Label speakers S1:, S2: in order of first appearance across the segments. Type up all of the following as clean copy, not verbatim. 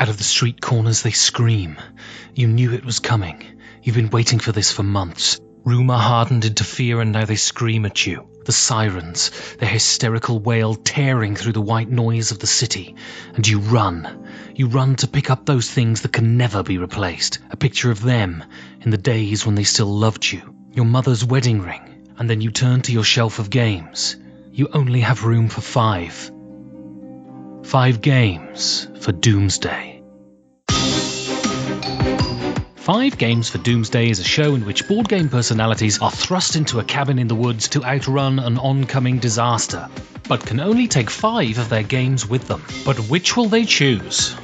S1: Out of the street corners they scream. You knew it was coming. You've been waiting for this for months. Rumour hardened into fear and now they scream at you. The sirens, their hysterical wail tearing through the white noise of the city. And you run. You run to pick up those things that can never be replaced. A picture of them in the days when they still loved you. Your mother's wedding ring. And then you turn to your shelf of games. You only have room for 5. 5 games for Doomsday. 5 Games for Doomsday is a show in which board game personalities are thrust into a cabin in the woods to outrun an oncoming disaster, but can only take 5 of their games with them. But which will they choose?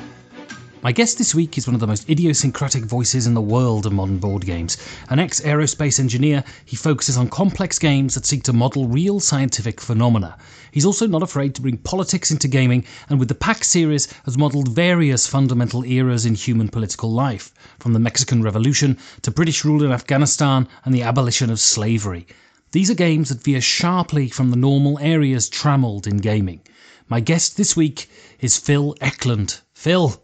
S1: My guest this week is one of the most idiosyncratic voices in the world of modern board games. An ex-aerospace engineer, he focuses on complex games that seek to model real scientific phenomena. He's also not afraid to bring politics into gaming, and with the PAX series has modelled various fundamental eras in human political life, from the Mexican Revolution to British rule in Afghanistan and the abolition of slavery. These are games that veer sharply from the normal areas trammelled in gaming. My guest this week is Phil Eklund. Phil,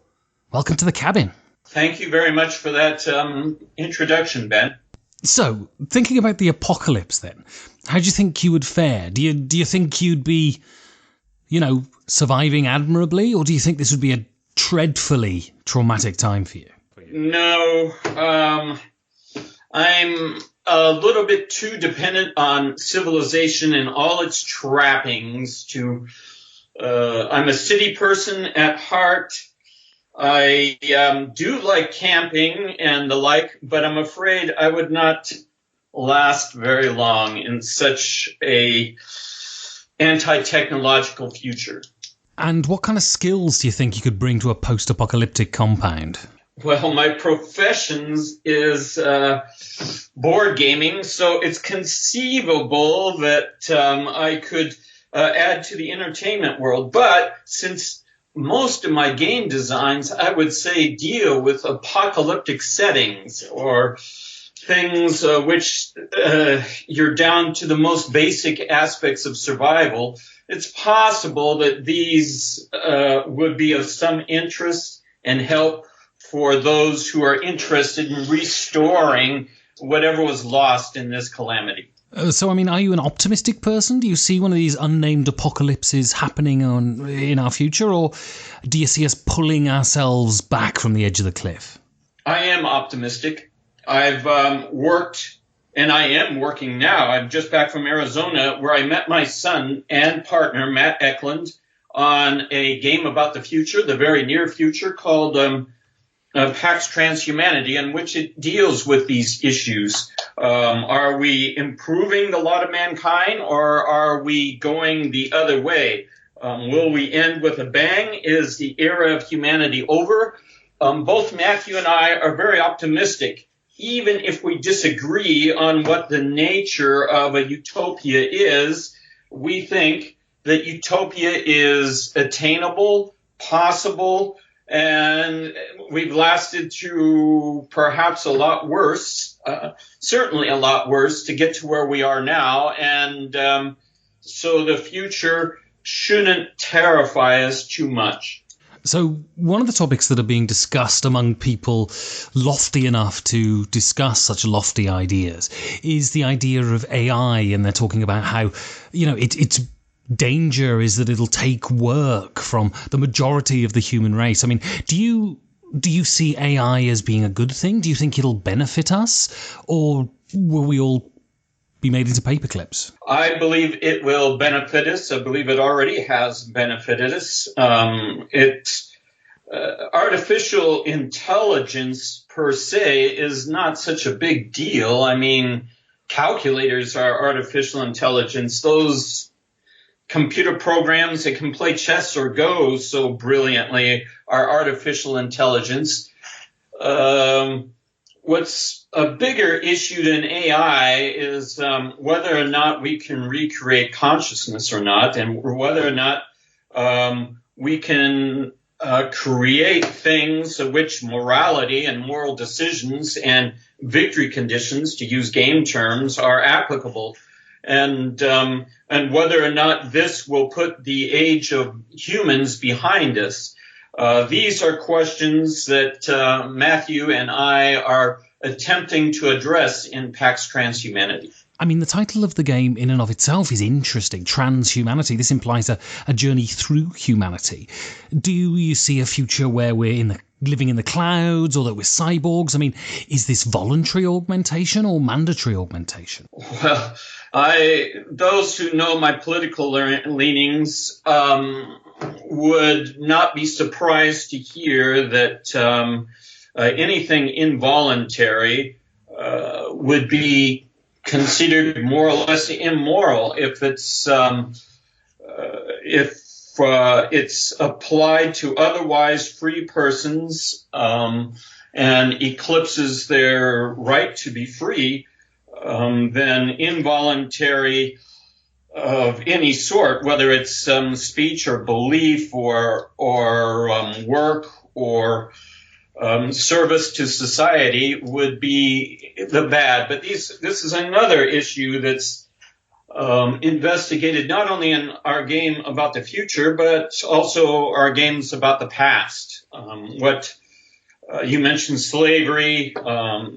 S1: welcome to the cabin.
S2: Thank you very much for that introduction, Ben.
S1: So, thinking about the apocalypse then, how do you think you would fare? Do you think you'd be, surviving admirably, or do you think this would be a dreadfully traumatic time for you?
S2: No, I'm a little bit too dependent on civilization and all its trappings to, I'm a city person at heart. I do like camping and the like, but I'm afraid I would not last very long in such a anti-technological future.
S1: And what kind of skills do you think you could bring to a post-apocalyptic compound?
S2: Well, my profession is board gaming, so it's conceivable that I could add to the entertainment world. But since most of my game designs, I would say, deal with apocalyptic settings or things which you're down to the most basic aspects of survival, it's possible that these would be of some interest and help for those who are interested in restoring whatever was lost in this calamity.
S1: So, are you an optimistic person? Do you see one of these unnamed apocalypses happening in our future, or do you see us pulling ourselves back from the edge of the cliff?
S2: I am optimistic. I've worked, and I am working now. I'm just back from Arizona, where I met my son and partner, Matt Eklund, on a game about the future, the very near future, called PAX Transhumanity, in which it deals with these issues. Are we improving the lot of mankind, or are we going the other way? Will we end with a bang? Is the era of humanity over? Both Matthew and I are very optimistic, even if we disagree on what the nature of a utopia is. We think that utopia is attainable, possible, and we've lasted through perhaps a lot worse, certainly a lot worse, to get to where we are now. And so the future shouldn't terrify us too much.
S1: So one of the topics that are being discussed among people lofty enough to discuss such lofty ideas is the idea of AI. And they're talking about how, it's danger is that it'll take work from the majority of the human race. Do you see AI as being a good thing? Do you think it'll benefit us, or will we all be made into paperclips?
S2: I believe it will benefit us. I believe it already has benefited us. Artificial intelligence per se is not such a big deal. Calculators are artificial intelligence. Those computer programs that can play chess or Go so brilliantly are artificial intelligence. What's a bigger issue than AI is whether or not we can recreate consciousness or not, and whether or not we can create things of which morality and moral decisions and victory conditions, to use game terms, are applicable. And whether or not this will put the age of humans behind us. These are questions that Matthew and I are attempting to address in PAX Transhumanity.
S1: I mean, the title of the game in and of itself is interesting, transhumanity. This implies a journey through humanity. Do you see a future where we're living in the clouds, or that we're cyborgs? I mean, is this voluntary augmentation or mandatory augmentation?
S2: Well, those who know my political leanings would not be surprised to hear that anything involuntary would be considered more or less immoral if it's applied to otherwise free persons and eclipses their right to be free. Then involuntary of any sort, whether it's speech or belief or work or service to society, would be the bad. But this is another issue that's investigated not only in our game about the future, but also our games about the past. You mentioned slavery,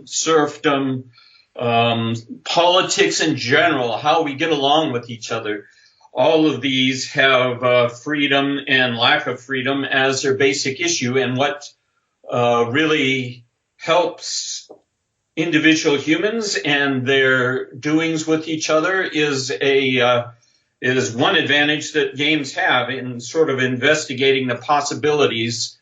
S2: serfdom, politics in general, how we get along with each other. All of these have freedom and lack of freedom as their basic issue, and what really helps individual humans and their doings with each other is one advantage that games have in sort of investigating the possibilities,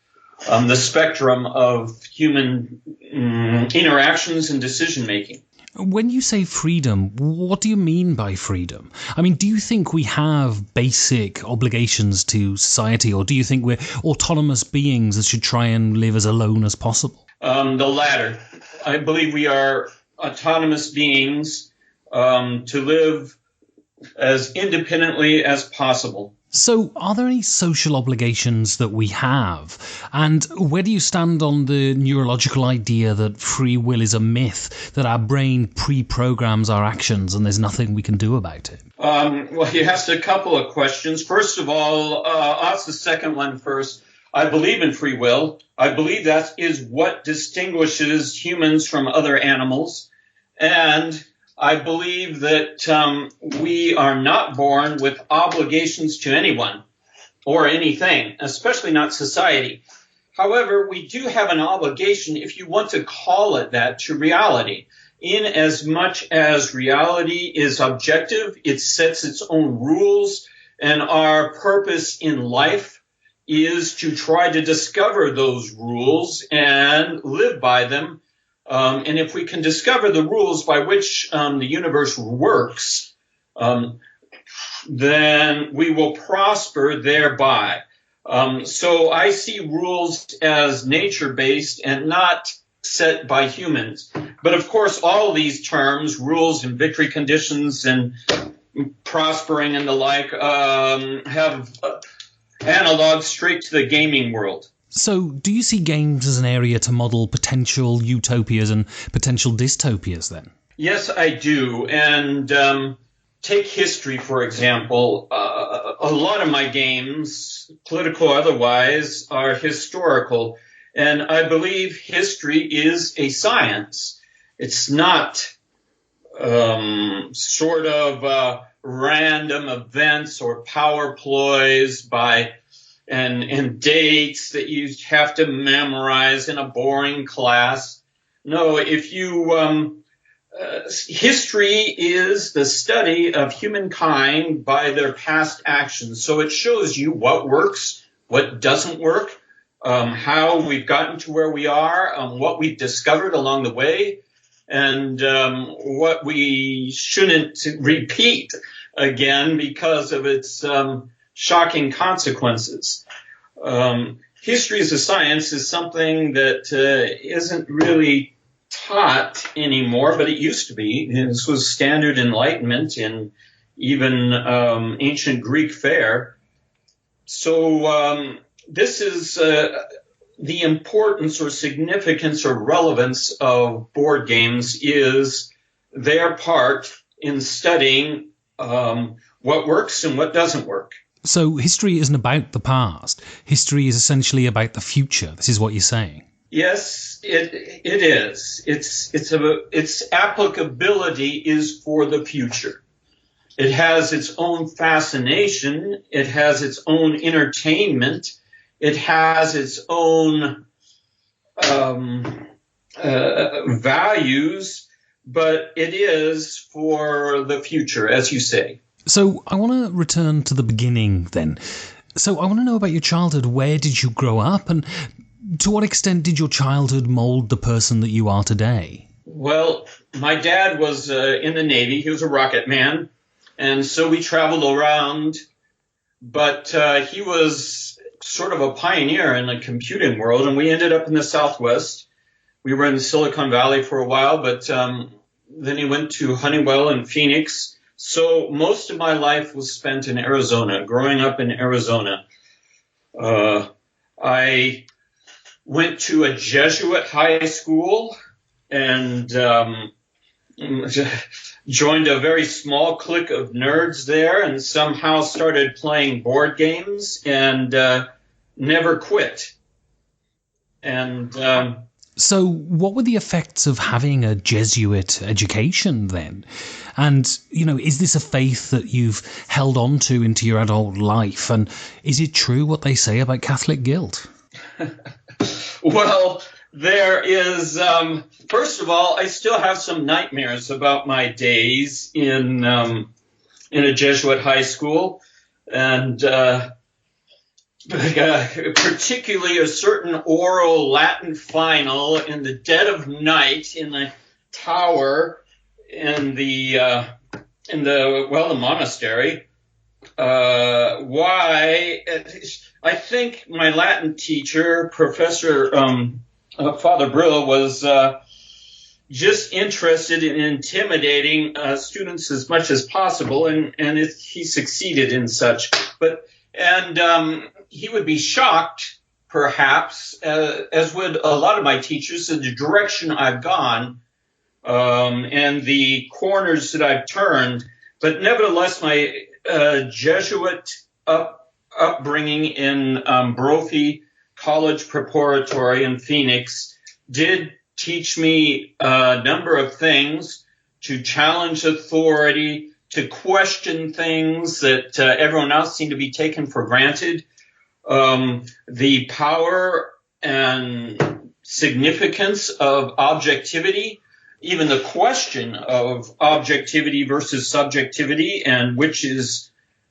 S2: the spectrum of human interactions and decision making.
S1: When you say freedom, what do you mean by freedom? I mean, do you think we have basic obligations to society, or do you think we're autonomous beings that should try and live as alone as possible?
S2: The latter. I believe we are autonomous beings to live as independently as possible.
S1: So are there any social obligations that we have? And where do you stand on the neurological idea that free will is a myth, that our brain pre-programs our actions and there's nothing we can do about it?
S2: Well, you asked a couple of questions. First of all, I'll ask the second one first. I believe in free will. I believe that is what distinguishes humans from other animals. And I believe that we are not born with obligations to anyone or anything, especially not society. However, we do have an obligation, if you want to call it that, to reality. In as much as reality is objective, it sets its own rules, and our purpose in life is to try to discover those rules and live by them. And if we can discover the rules by which the universe works, then we will prosper thereby. So I see rules as nature-based and not set by humans. But of course, all these terms, rules and victory conditions and prospering and the like, have analogs straight to the gaming world.
S1: So do you see games as an area to model potential utopias and potential dystopias then?
S2: Yes, I do. And take history, for example. A lot of my games, political or otherwise, are historical. And I believe history is a science. It's not sort of random events or power ploys and dates that you have to memorize in a boring class. No, history is the study of humankind by their past actions. So it shows you what works, what doesn't work, how we've gotten to where we are, what we've discovered along the way, and what we shouldn't repeat again because of its shocking consequences. History as a science is something that isn't really taught anymore, but it used to be. This was standard enlightenment in even ancient Greek fare. So this is the importance or significance or relevance of board games is their part in studying what works and what doesn't work.
S1: So history isn't about the past. History is essentially about the future. This is what you're saying.
S2: Yes, it is. Its applicability is for the future. It has its own fascination. It has its own entertainment. It has its own values, but it is for the future, as you say.
S1: So I want to return to the beginning then. So I want to know about your childhood. Where did you grow up, and to what extent did your childhood mold the person that you are today?
S2: Well, my dad was in the Navy. He was a rocket man, and so we traveled around, but he was sort of a pioneer in the computing world, and we ended up in the Southwest. We were in Silicon Valley for a while, but then he went to Honeywell in Phoenix. So most of my life was spent in Arizona, growing up in Arizona. I went to a Jesuit high school and joined a very small clique of nerds there, and somehow started playing board games and never quit. And
S1: so what were the effects of having a Jesuit education then? And, is this a faith that you've held on to into your adult life? And is it true what they say about Catholic guilt?
S2: Well, there is, first of all, I still have some nightmares about my days in a Jesuit high school. And particularly a certain oral Latin final in the dead of night in the tower in the monastery. Why? I think my Latin teacher, Professor Father Brill, was just interested in intimidating students as much as possible, and he succeeded in such. And he would be shocked, perhaps, as would a lot of my teachers, in the direction I've gone and the corners that I've turned. But nevertheless, my Jesuit upbringing in Brophy College Preparatory in Phoenix did teach me a number of things: to challenge authority, to question things that everyone else seemed to be taken for granted, the power and significance of objectivity, even the question of objectivity versus subjectivity and which is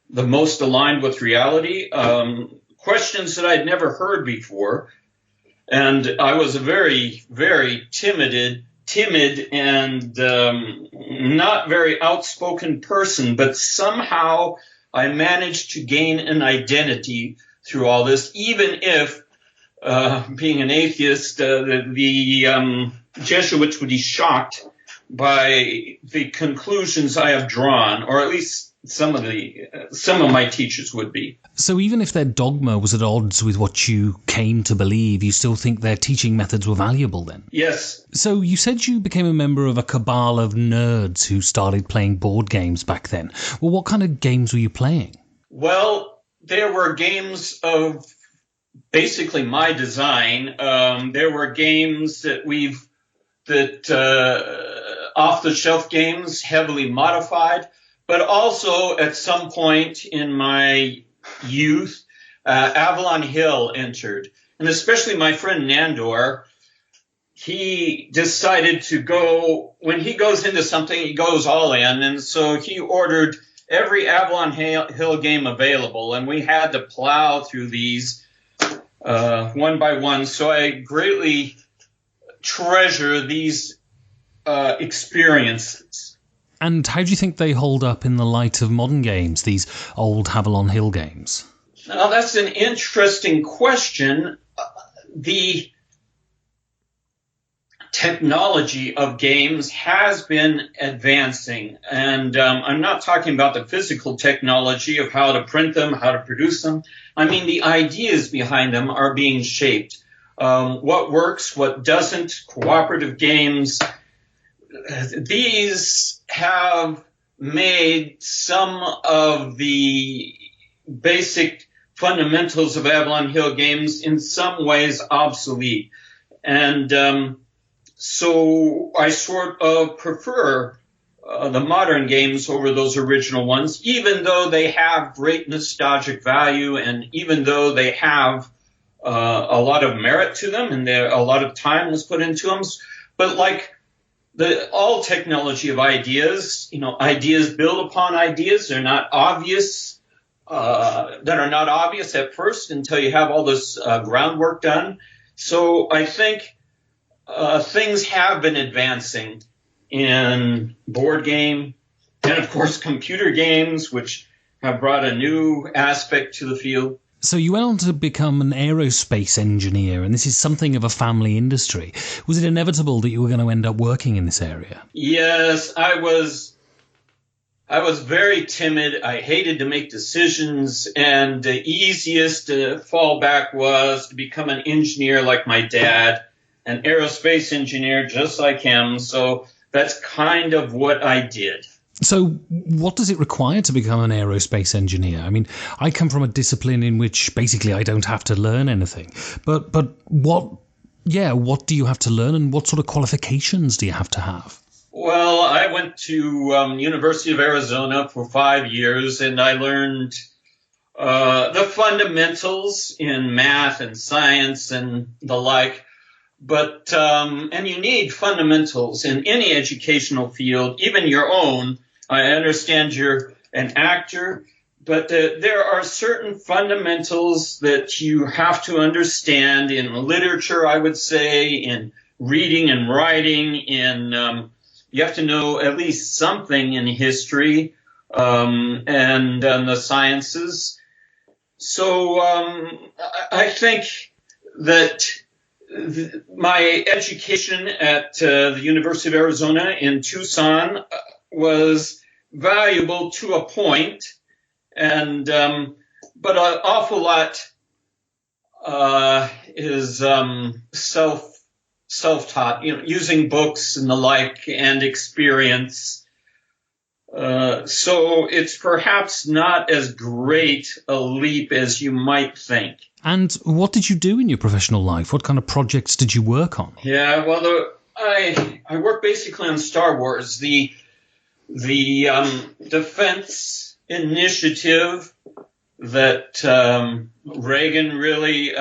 S2: the most aligned with reality, questions that I'd never heard before. And I was a very, very timid and not very outspoken person, but somehow I managed to gain an identity through all this, even if, being an atheist, the Jesuits would be shocked by the conclusions I have drawn, or at least some of my teachers would be.
S1: So even if their dogma was at odds with what you came to believe, you still think their teaching methods were valuable then?
S2: Yes.
S1: So you said you became a member of a cabal of nerds who started playing board games back then. Well, what kind of games were you playing? Well,
S2: there were games of basically my design. There were games that off-the-shelf games, heavily modified, but also at some point in my youth, Avalon Hill entered. And especially my friend Nandor, he decided to go, when he goes into something, he goes all in. And so he ordered every Avalon Hill game available, and we had to plow through these one by one. So I greatly treasure these experiences.
S1: And how do you think they hold up in the light of modern games, these old Avalon Hill games?
S2: Now, that's an interesting question. The technology of games has been advancing, and I'm not talking about the physical technology of how to print them, how to produce them. I mean, the ideas behind them are being shaped. What works, what doesn't, cooperative games. These have made some of the basic fundamentals of Avalon Hill games in some ways obsolete. And so I sort of prefer the modern games over those original ones, even though they have great nostalgic value and even though they have a lot of merit to them and a lot of time was put into them. But like all technology of ideas, ideas build upon ideas. They're not obvious, that are not obvious at first until you have all this groundwork done. So I think things have been advancing in board game and, of course, computer games, which have brought a new aspect to the field.
S1: So you went on to become an aerospace engineer, and this is something of a family industry. Was it inevitable that you were going to end up working in this area?
S2: Yes, I was very timid. I hated to make decisions, and the easiest fallback was to become an engineer like my dad, an aerospace engineer just like him. So that's kind of what I did.
S1: So what does it require to become an aerospace engineer? I mean, I come from a discipline in which basically I don't have to learn anything. But what do you have to learn, and what sort of qualifications do you have to have?
S2: Well, I went to University of Arizona for 5 years, and I learned the fundamentals in math and science and the like. But and you need fundamentals in any educational field, even your own. I understand you're an actor, but there are certain fundamentals that you have to understand in literature, I would say, in reading and writing, you have to know at least something in history and the sciences. So I think that my education at the University of Arizona in Tucson was valuable to a point, and but an awful lot is self-taught, using books and the like and experience. So it's perhaps not as great a leap as you might think.
S1: And what did you do in your professional life? What kind of projects did you work on?
S2: Yeah, well, I work basically on Star Wars, the defense initiative that Reagan really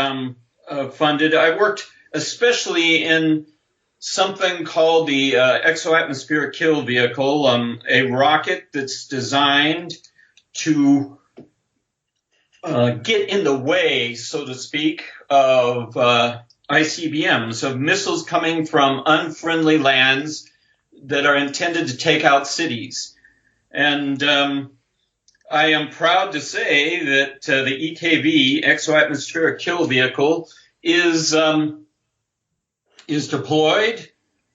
S2: funded. I worked especially in something called the exo-atmospheric kill vehicle, a rocket that's designed to get in the way, so to speak, of ICBMs, of missiles coming from unfriendly lands that are intended to take out cities. And I am proud to say that the EKV, exo-atmospheric kill vehicle, is deployed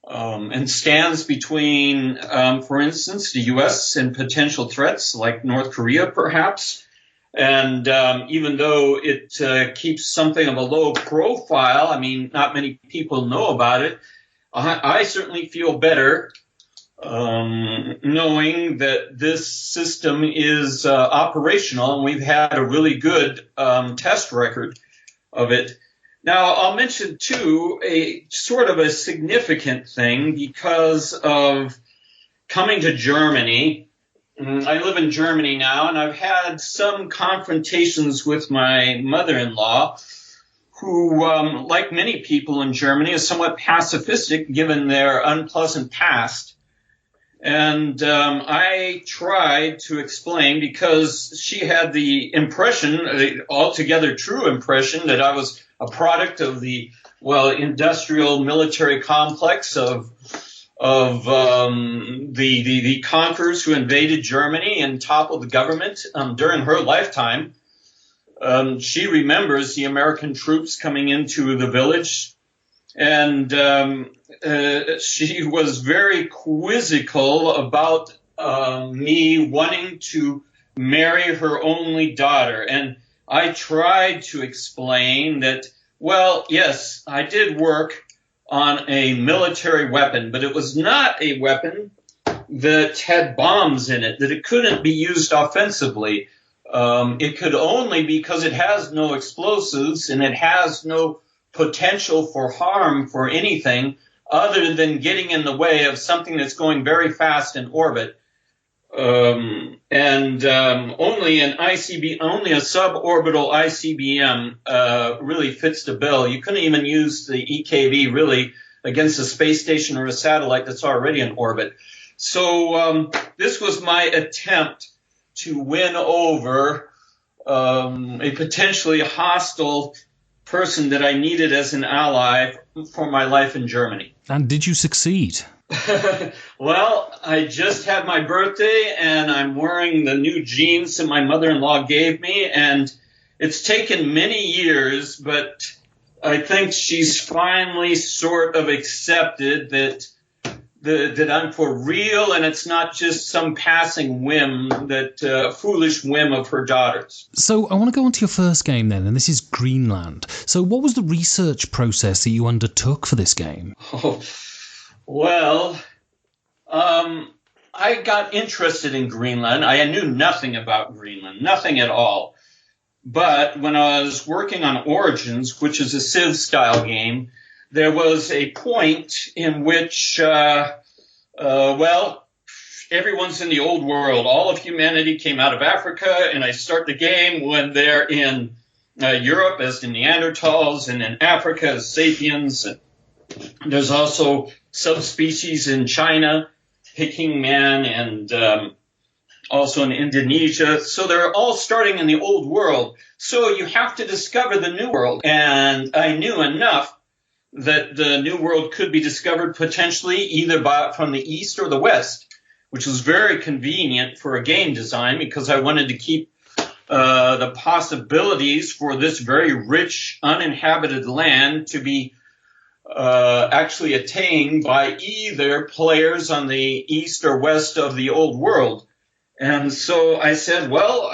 S2: and stands between, for instance, the U.S. and potential threats like North Korea, perhaps. And even though it keeps something of a low profile, I mean, not many people know about it, I certainly feel better knowing that this system is operational, and we've had a really good test record of it. Now, I'll mention, too, a sort of a significant thing because of coming to Germany. I live in Germany now, and I've had some confrontations with my mother-in-law, who, like many people in Germany, is somewhat pacifistic given their unpleasant past. And I tried to explain, because she had the impression, the altogether true impression, that I was a product of the, industrial military complex of the conquerors who invaded Germany and toppled the government during her lifetime. She remembers the American troops coming into the village, and she was very quizzical about me wanting to marry her only daughter. And I tried to explain that, well, yes, I did work on a military weapon, but it was not a weapon that had bombs in it, that it couldn't be used offensively. It could only, because it has no explosives and it has no potential for harm for anything other than getting in the way of something that's going very fast in orbit. Only a suborbital ICBM really fits the bill. You couldn't even use the EKB really against a space station or a satellite that's already in orbit. So this was my attempt to win over a potentially hostile person that I needed as an ally for my life in Germany.
S1: And did you succeed?
S2: Well, I just had my birthday, and I'm wearing the new jeans that my mother-in-law gave me, and it's taken many years, but I think she's finally sort of accepted that I'm for real, and it's not just some passing whim, foolish whim of her daughters.
S1: So I want to go on to your first game then, and this is Greenland. So what was the research process that you undertook for this game?
S2: Oh, well, I got interested in Greenland. I knew nothing about Greenland, nothing at all. But when I was working on Origins, which is a Civ-style game, there was a point in which, everyone's in the old world. All of humanity came out of Africa, and I start the game when they're in Europe as the Neanderthals, and in Africa as sapiens. There's also subspecies in China, Peking man, and also in Indonesia. So they're all starting in the old world. So you have to discover the new world. And I knew enough that the new world could be discovered potentially either from the east or the west, which was very convenient for a game design because I wanted to keep the possibilities for this very rich, uninhabited land to be actually attained by either players on the east or west of the old world. And so I said, well,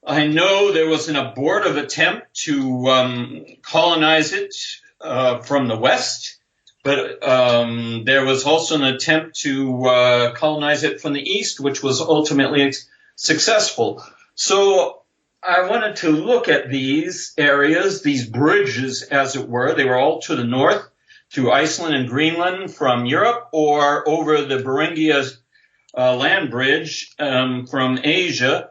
S2: I know there was an abortive attempt to colonize it from the west, but there was also an attempt to colonize it from the east, which was ultimately successful. So I wanted to look at these areas, these bridges, as it were. They were all to the north, through Iceland and Greenland from Europe, or over the Beringia land bridge from Asia.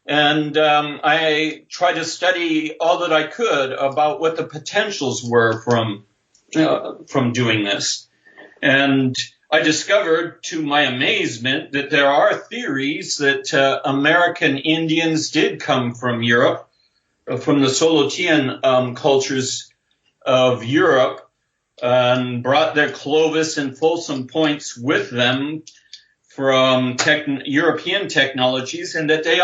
S2: And I tried to study all that I could about what the potentials were from doing this. And I discovered, to my amazement, that there are theories that American Indians did come from Europe, from the Solotian cultures of Europe, and brought their Clovis and Folsom points with them from European technologies, and that they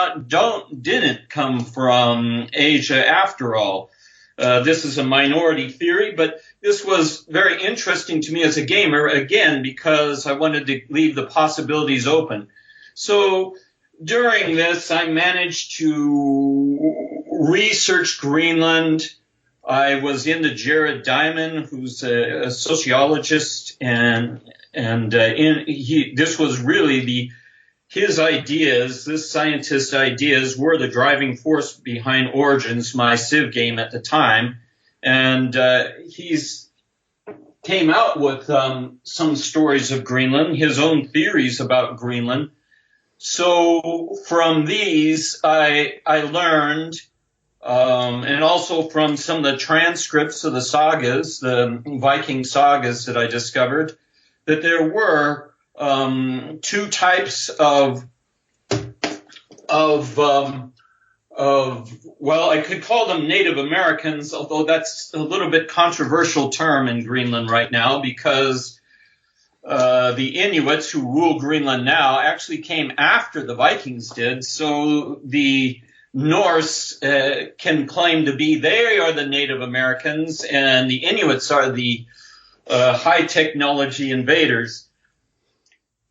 S2: didn't come from Asia after all. This is a minority theory, but this was very interesting to me as a gamer, again, because I wanted to leave the possibilities open. So during this, I managed to research Greenland. I was into Jared Diamond, who's a sociologist, and this was really his ideas, this scientist's ideas, were the driving force behind Origins, my Civ game at the time. And he's came out with some stories of Greenland, his own theories about Greenland. So from these, I learned, and also from some of the transcripts of the sagas, the Viking sagas that I discovered, that there were two types of I could call them Native Americans, although that's a little bit controversial term in Greenland right now, because the Inuits who rule Greenland now actually came after the Vikings did. So the Norse can claim to be they are the Native Americans, and the Inuits are the high technology invaders.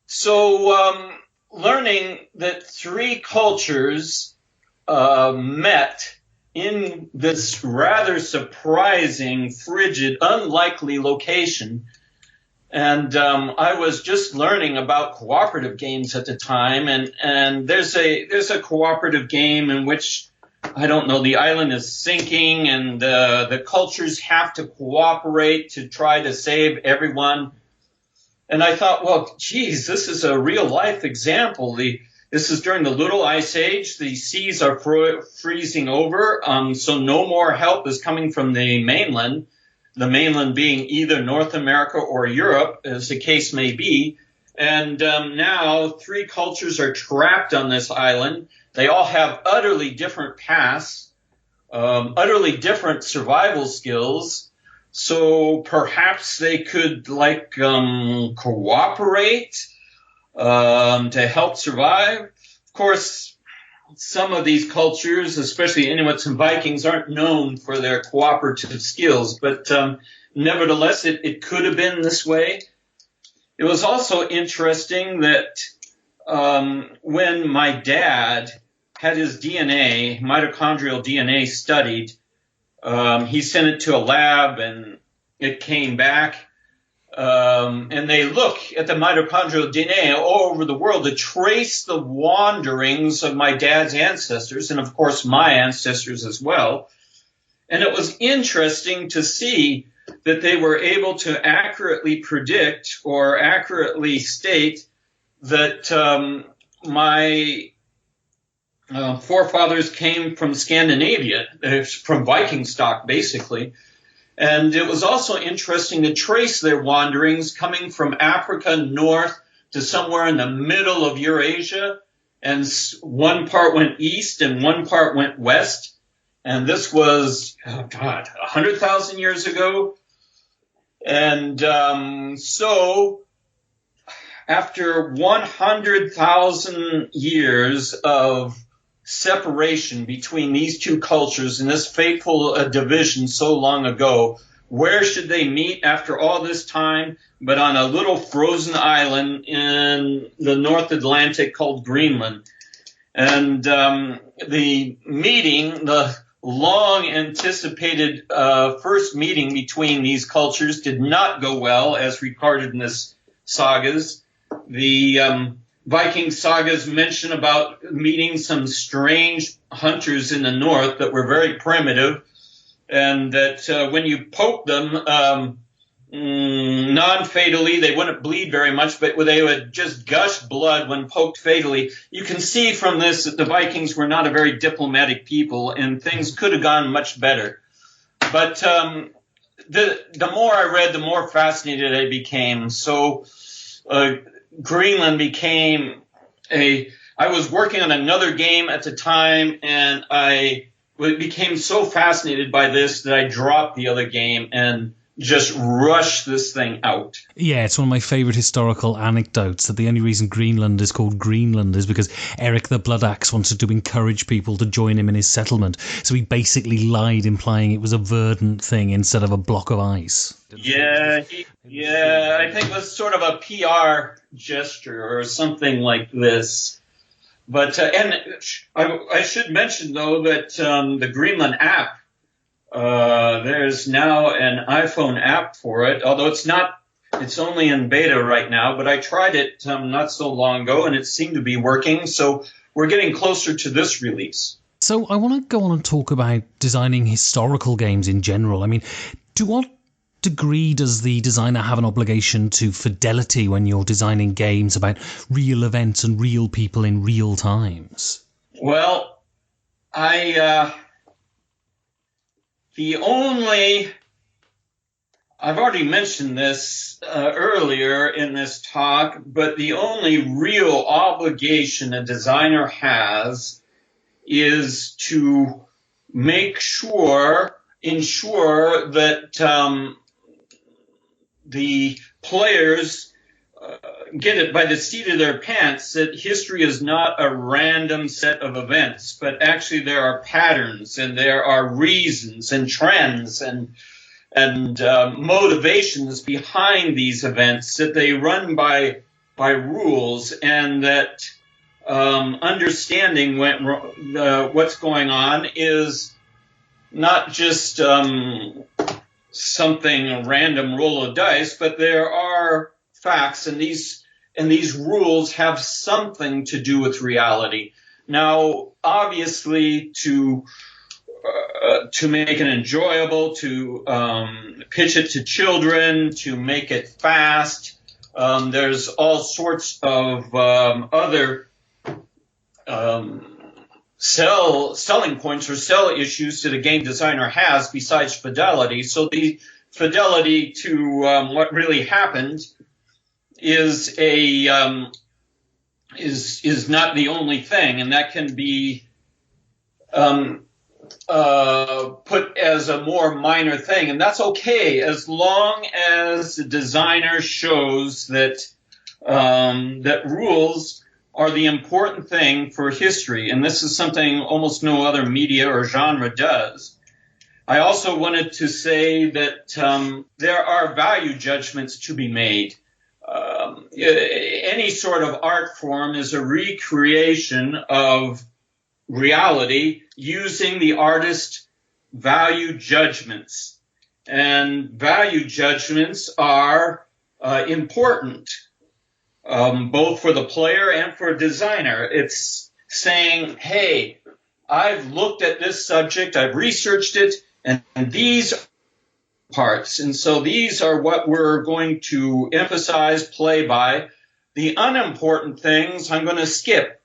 S2: So learning that three cultures met in this rather surprising, frigid, unlikely location, And I was just learning about cooperative games at the time, and there's a cooperative game in which, I don't know, the island is sinking, and the cultures have to cooperate to try to save everyone. And I thought, well, geez, this is a real life example. This is during the Little Ice Age. The seas are freezing over, so no more help is coming from the mainland being either North America or Europe, as the case may be. And now 3 cultures are trapped on this island. They all have utterly different paths, utterly different survival skills. So perhaps they could cooperate to help survive. Of course, some of these cultures, especially Inuits and Vikings, aren't known for their cooperative skills, but nevertheless, it could have been this way. It was also interesting that when my dad had his mitochondrial DNA studied, he sent it to a lab and it came back. And they look at the mitochondrial DNA all over the world to trace the wanderings of my dad's ancestors and, of course, my ancestors as well. And it was interesting to see that they were able to accurately predict or accurately state that my forefathers came from Scandinavia, from Viking stock, basically. And it was also interesting to trace their wanderings coming from Africa north to somewhere in the middle of Eurasia. And one part went east and one part went west. And this was, 100,000 years ago. And so after 100,000 years of separation between these 2 cultures and this fateful division so long ago, where should they meet after all this time but on a little frozen island in the North Atlantic called Greenland? And the meeting, the long-anticipated first meeting between these cultures did not go well, as recorded in this sagas. The Viking sagas mention about meeting some strange hunters in the north that were very primitive, and that when you poke them non-fatally, they wouldn't bleed very much, but they would just gush blood when poked fatally. You can see from this that the Vikings were not a very diplomatic people, and things could have gone much better. But the more I read, the more fascinated I became. So Greenland became I was working on another game at the time, and I became so fascinated by this that I dropped the other game and just rushed this thing out.
S1: Yeah, it's one of my favourite historical anecdotes that the only reason Greenland is called Greenland is because Eric the Blood Axe wanted to encourage people to join him in his settlement. So he basically lied, implying it was a verdant thing instead of a block of ice.
S2: Yeah, I think it was sort of a PR gesture or something like this. But and I should mention, though, that the Greenland App, there's now an iPhone app for it, although it's only in beta right now, but I tried it not so long ago, and it seemed to be working, so we're getting closer to this release.
S1: So I want to go on and talk about designing historical games in general. I mean, to what degree does the designer have an obligation to fidelity when you're designing games about real events and real people in real times?
S2: Well, I've already mentioned this earlier in this talk, but the only real obligation a designer has is to ensure that the players get it by the seat of their pants that history is not a random set of events, but actually there are patterns and there are reasons and trends and motivations behind these events, that they run by rules, and that understanding what's going on is not just something, a random roll of dice, but there are facts, and these rules have something to do with reality. Now, obviously, to make it enjoyable, to pitch it to children, to make it fast, there's all sorts of other selling points or sell issues that a game designer has besides fidelity. So the fidelity to what really happened is is not the only thing, and that can be put as a more minor thing, and that's okay as long as the designer shows that that rules are the important thing for history, and this is something almost no other media or genre does. I also wanted to say that there are value judgments to be made. Any sort of art form is a recreation of reality using the artist's value judgments. And value judgments are important, both for the player and for a designer. It's saying, hey, I've looked at this subject, I've researched it, and these parts. And so these are what we're going to emphasize, play by. The unimportant things I'm going to skip.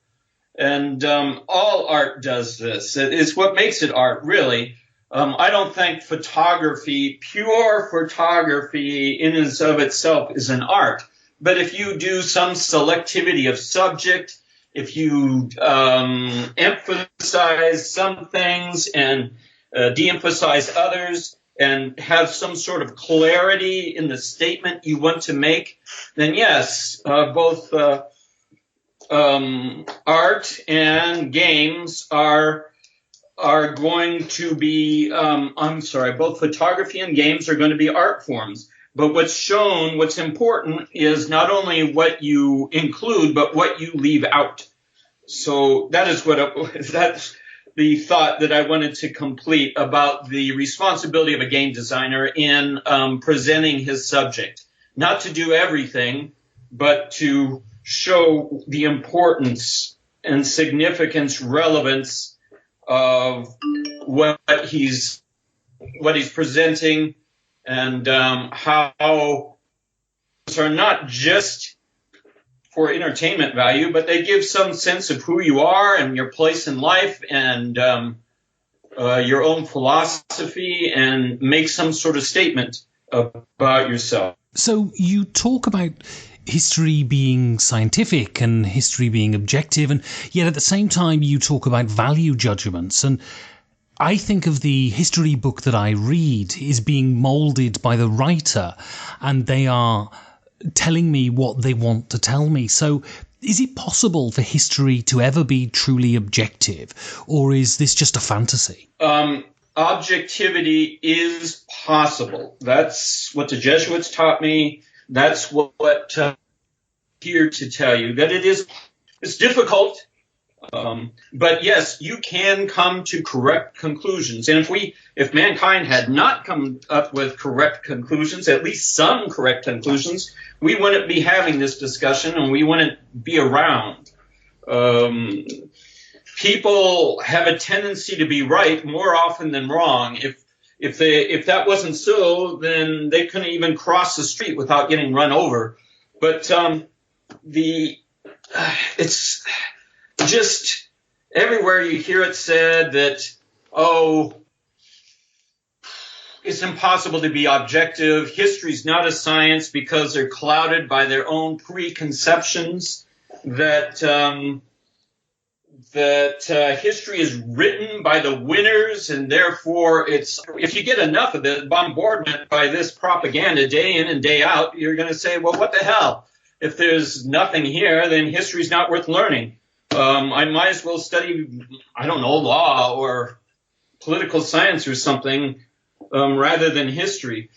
S2: And all art does this. It's what makes it art, really. I don't think photography, pure photography in and of itself is an art. But if you do some selectivity of subject, if you emphasize some things and de-emphasize others, and have some sort of clarity in the statement you want to make, then yes, both art and games are going to be, both photography and games are going to be art forms. But what's important is not only what you include, but what you leave out. So that is that's the thought that I wanted to complete about the responsibility of a game designer in presenting his subject. Not to do everything, but to show the importance and significance, relevance of what he's presenting, and how these are not just for entertainment value, but they give some sense of who you are and your place in life and your own philosophy, and make some sort of statement about yourself.
S1: So you talk about history being scientific and history being objective, and yet at the same time you talk about value judgments. And I think of the history book that I read is being moulded by the writer, and they are telling me what they want to tell me. So is it possible for history to ever be truly objective, or is this just a fantasy?
S2: Objectivity is possible. That's what the Jesuits taught me. That's what I'm here to tell you, that it's difficult. But yes, you can come to correct conclusions. And if mankind had not come up with correct conclusions, at least some correct conclusions, we wouldn't be having this discussion and we wouldn't be around. People have a tendency to be right more often than wrong. If that wasn't so, then they couldn't even cross the street without getting run over. But it's just everywhere you hear it said that, it's impossible to be objective. History's not a science because they're clouded by their own preconceptions. That history is written by the winners, and therefore if you get enough of the bombardment by this propaganda day in and day out, you're going to say, well, what the hell? If there's nothing here, then history's not worth learning. I might as well study, law or political science or something rather than history.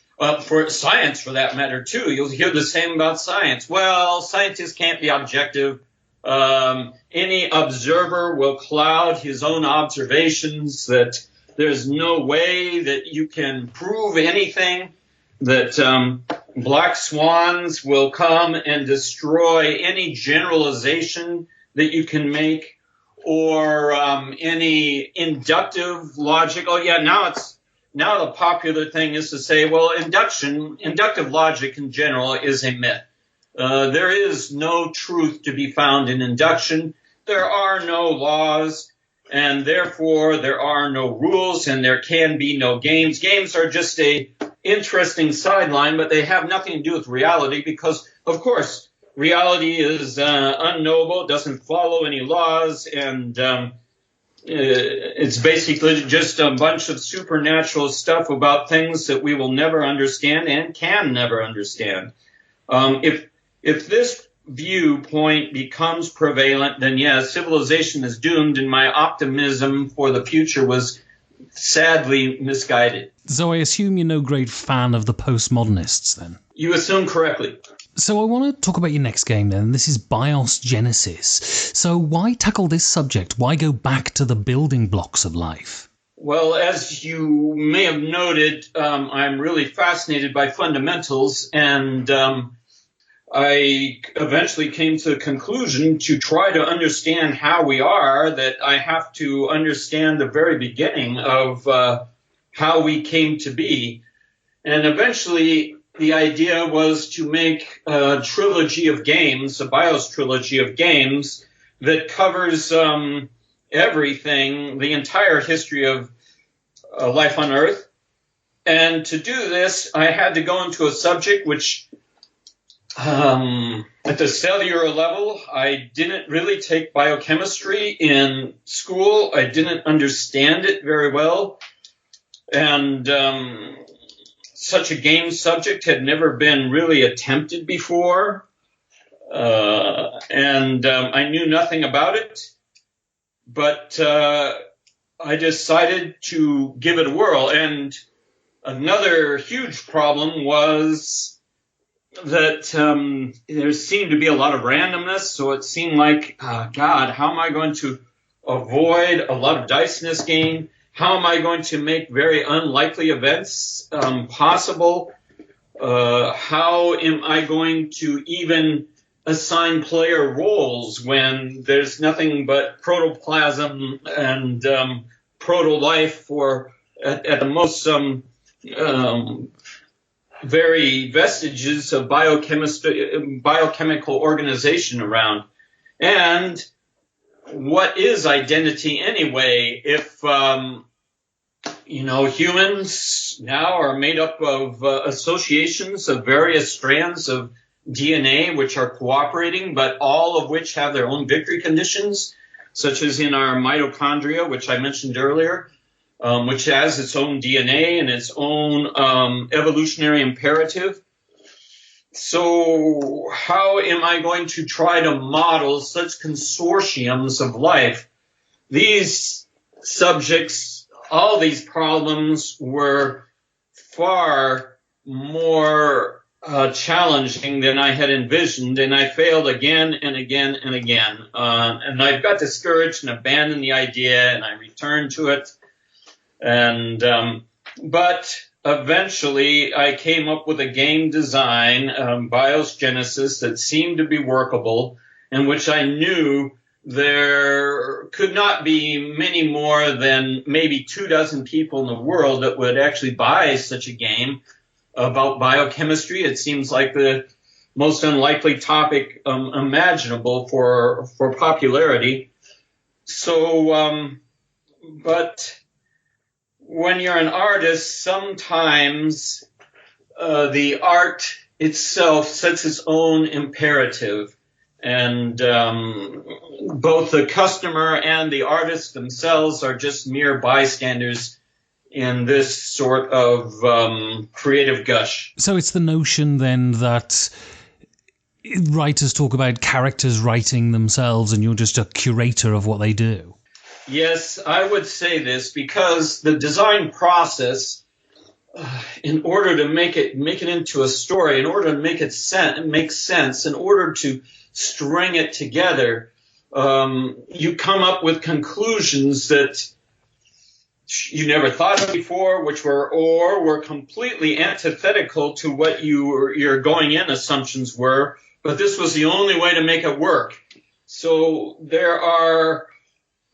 S2: For science, for that matter, too. You'll hear the same about science. Well, scientists can't be objective. Any observer will cloud his own observations, that there's no way that you can prove anything, that black swans will come and destroy any generalization that you can make, or any inductive logic. Oh yeah, now the popular thing is to say, well, inductive logic in general is a myth. There is no truth to be found in induction. There are no laws, and therefore there are no rules, and there can be no games. Games are just a interesting sideline, but they have nothing to do with reality because, of course, reality is unknowable, doesn't follow any laws, and it's basically just a bunch of supernatural stuff about things that we will never understand and can never understand. If this viewpoint becomes prevalent, then yes, civilization is doomed, and my optimism for the future was sadly misguided.
S1: So I assume you're no great fan of the postmodernists, then?
S2: You assume correctly.
S1: So I want to talk about your next game, then. This is BIOS Genesis. So why tackle this subject? Why go back to the building blocks of life?
S2: Well, as you may have noted, I'm really fascinated by fundamentals, and I eventually came to the conclusion to try to understand how we are, that I have to understand the very beginning of how we came to be. And eventually the idea was to make a trilogy of games, a BIOS trilogy of games that covers everything, the entire history of life on Earth. And to do this, I had to go into a subject which at the cellular level, I didn't really take biochemistry in school. I didn't understand it very well. And such a game subject had never been really attempted before. And I knew nothing about it. But I decided to give it a whirl. And another huge problem was that there seemed to be a lot of randomness, so it seemed like, God, how am I going to avoid a lot of dice in this game? How am I going to make very unlikely events possible? How am I going to even assign player roles when there's nothing but protoplasm and proto-life for, at the most, very vestiges of biochemical organization around. And what is identity anyway if, humans now are made up of associations of various strands of DNA which are cooperating, but all of which have their own victory conditions, such as in our mitochondria, which I mentioned earlier, which has its own DNA and its own evolutionary imperative. So how am I going to try to model such consortiums of life? These subjects, all these problems were far more challenging than I had envisioned, and I failed again and again and again. And I got discouraged and abandoned the idea, and I returned to it. And but eventually I came up with a game design, BIOS Genesis, that seemed to be workable, and which I knew there could not be many more than maybe 24 people in the world that would actually buy such a game about biochemistry. It seems like the most unlikely topic imaginable for popularity. So, but when you're an artist, sometimes the art itself sets its own imperative, and both the customer and the artist themselves are just mere bystanders in this sort of creative gush.
S1: So it's the notion then that writers talk about characters writing themselves and you're just a curator of what they do.
S2: Yes, I would say this because the design process, in order to make it into a story, in order to make it make sense, in order to string it together, you come up with conclusions that which you never thought of before, which were completely antithetical to what your going in assumptions were, but this was the only way to make it work. So there are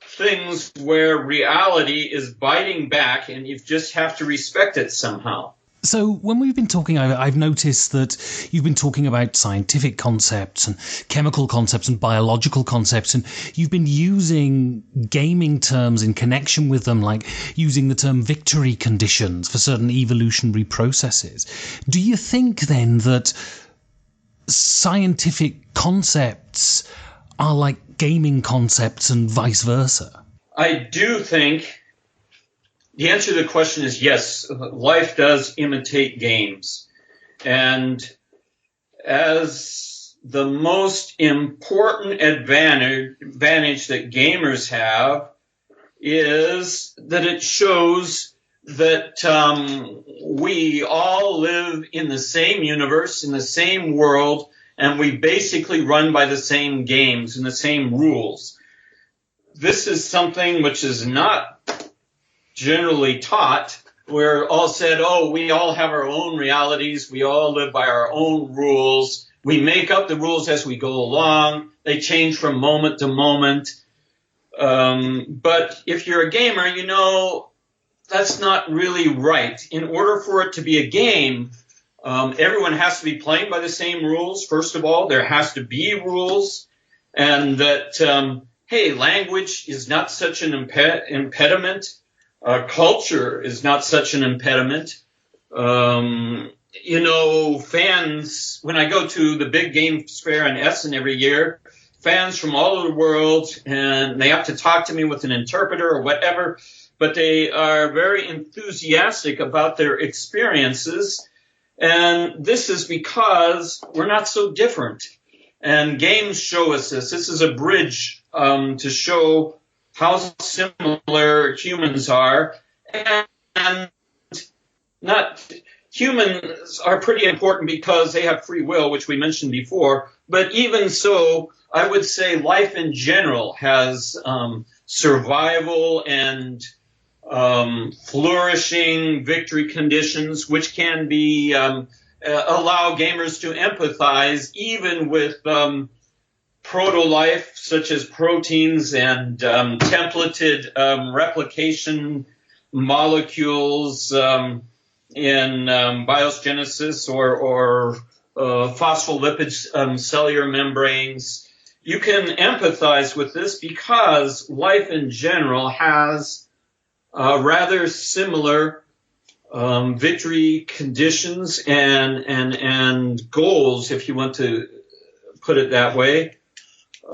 S2: things where reality is biting back, and you just have to respect it somehow.
S1: So when we've been talking, I've noticed that you've been talking about scientific concepts and chemical concepts and biological concepts, and you've been using gaming terms in connection with them, like using the term victory conditions for certain evolutionary processes. Do you think then that scientific concepts are like gaming concepts and vice versa?
S2: I do think the answer to the question is yes, life does imitate games. And as the most important advantage that gamers have is that it shows that we all live in the same universe, in the same world, and we basically run by the same games and the same rules. This is something which is not generally taught. We're all said, oh, we all have our own realities. We all live by our own rules. We make up the rules as we go along. They change from moment to moment. But if you're a gamer, you know that's not really right. In order for it to be a game, everyone has to be playing by the same rules. First of all, there has to be rules, and that, hey, language is not such an impediment. Culture is not such an impediment. You know, fans, when I go to the big games fair in Essen every year, fans from all over the world, and they have to talk to me with an interpreter or whatever, but they are very enthusiastic about their experiences. And this is because we're not so different. And games show us this. This is a bridge to show how similar humans are. And not humans are pretty important because they have free will, which we mentioned before. But even so, I would say life in general has survival and flourishing victory conditions, which can be allow gamers to empathize even with proto-life, such as proteins and templated replication molecules in biosgenesis or phospholipid cellular membranes. You can empathize with this because life in general has rather similar victory conditions and goals, if you want to put it that way,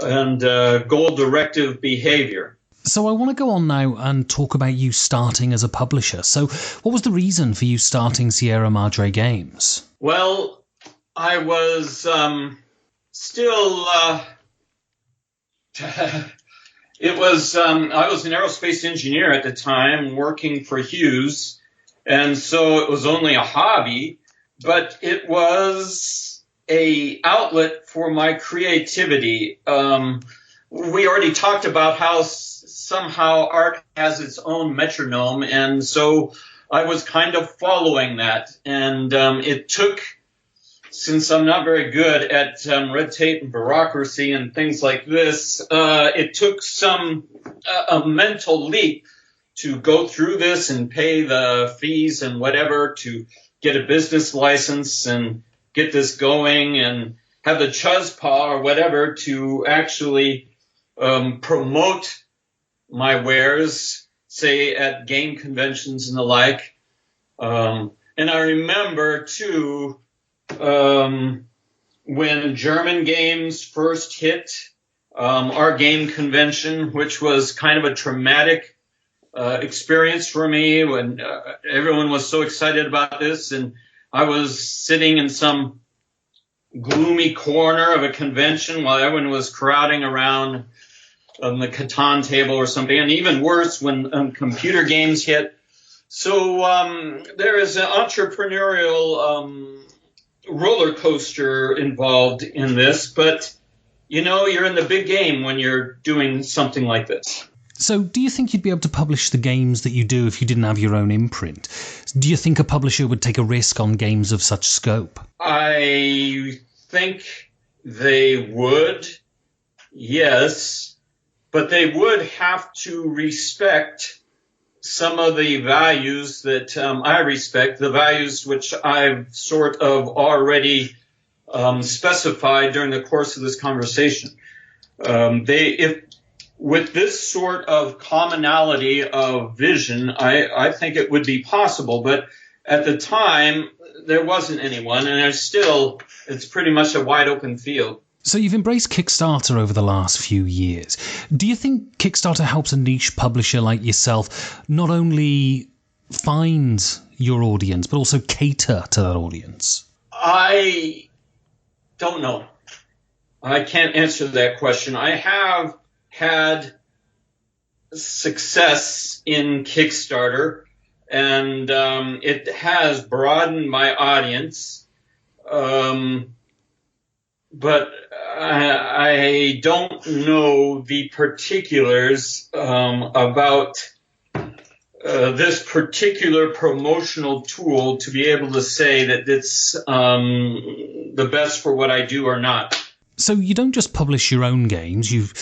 S2: and goal-directive behavior.
S1: So I want to go on now and talk about you starting as a publisher. So what was the reason for you starting Sierra Madre Games?
S2: Well, I was still... I was an aerospace engineer at the time working for Hughes, and so it was only a hobby, but it was a outlet for my creativity. We already talked about how somehow art has its own metronome, and so I was kind of following that. And it took, since I'm not very good at red tape and bureaucracy and things like this, it took a mental leap to go through this and pay the fees and whatever to get a business license and get this going and have the chuzzpaw or whatever to actually promote my wares, say at game conventions and the like. And I remember too, when German games first hit our game convention, which was kind of a traumatic experience for me when everyone was so excited about this, and I was sitting in some gloomy corner of a convention while everyone was crowding around the Catan table or something, and even worse when computer games hit. So there is an entrepreneurial roller coaster involved in this, but you know, you're in the big game when you're doing something like this.
S1: So do you think you'd be able to publish the games that you do if you didn't have your own imprint? Do you think a publisher would take a risk on games of such scope?
S2: I think they would, yes, but they would have to respect some of the values that I respect, the values which I've sort of already specified during the course of this conversation. With this sort of commonality of vision, I think it would be possible, but at the time, there wasn't anyone, and it's pretty much a wide open field.
S1: So you've embraced Kickstarter over the last few years. Do you think Kickstarter helps a niche publisher like yourself not only find your audience, but also cater to that audience?
S2: I don't know. I can't answer that question. I have had success in Kickstarter, and it has broadened my audience. But I don't know the particulars about this particular promotional tool to be able to say that it's the best for what I do or not.
S1: So you don't just publish your own games, you've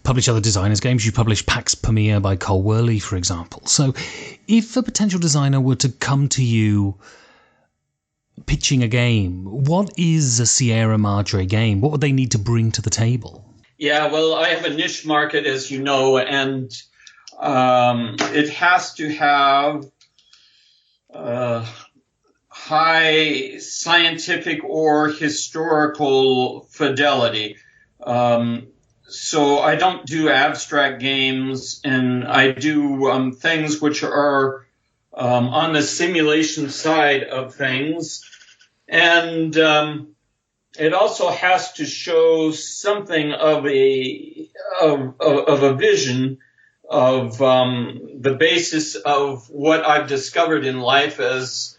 S1: published other designers' games, you published Pax Pamir by Cole Worley, for example. So if a potential designer were to come to you pitching a game, what is a Sierra Madre game? What would they need to bring to the table?
S2: Yeah, well, I have a niche market, as you know, and it has to have high scientific or historical fidelity. So I don't do abstract games, and I do things which are on the simulation side of things. And it also has to show something of a vision of the basis of what I've discovered in life as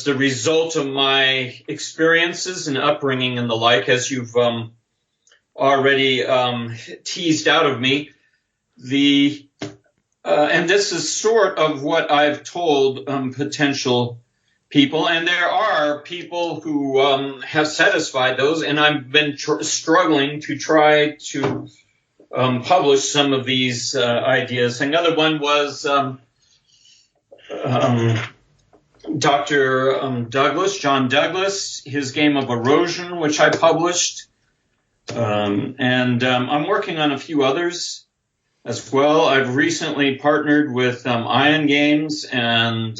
S2: the result of my experiences and upbringing and the like, as you've already teased out of me. And this is sort of what I've told potential people, and there are people who have satisfied those, and I've been struggling to try to publish some of these ideas. Another one was Dr. John Douglas, his game of Erosion, which I published. And I'm working on a few others as well. I've recently partnered with Ion Games, and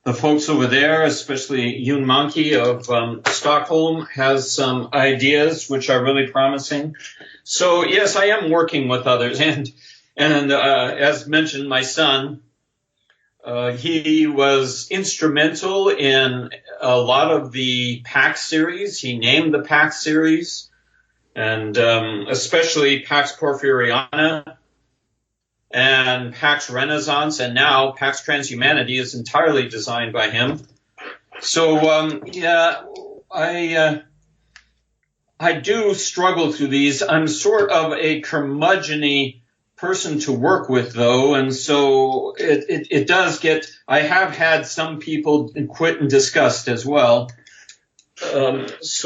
S2: the folks over there, especially Yoon Monkey of Stockholm, has some ideas which are really promising. So yes, I am working with others, and as mentioned, my son, he was instrumental in a lot of the PAX series. He named the PAX series, and especially PAX Porfiriana and PAX Renaissance, and now PAX Transhumanity is entirely designed by him. So I do struggle through these. I'm sort of a curmudgeon-y person to work with, though, and so it does get. I have had some people quit in disgust as well. This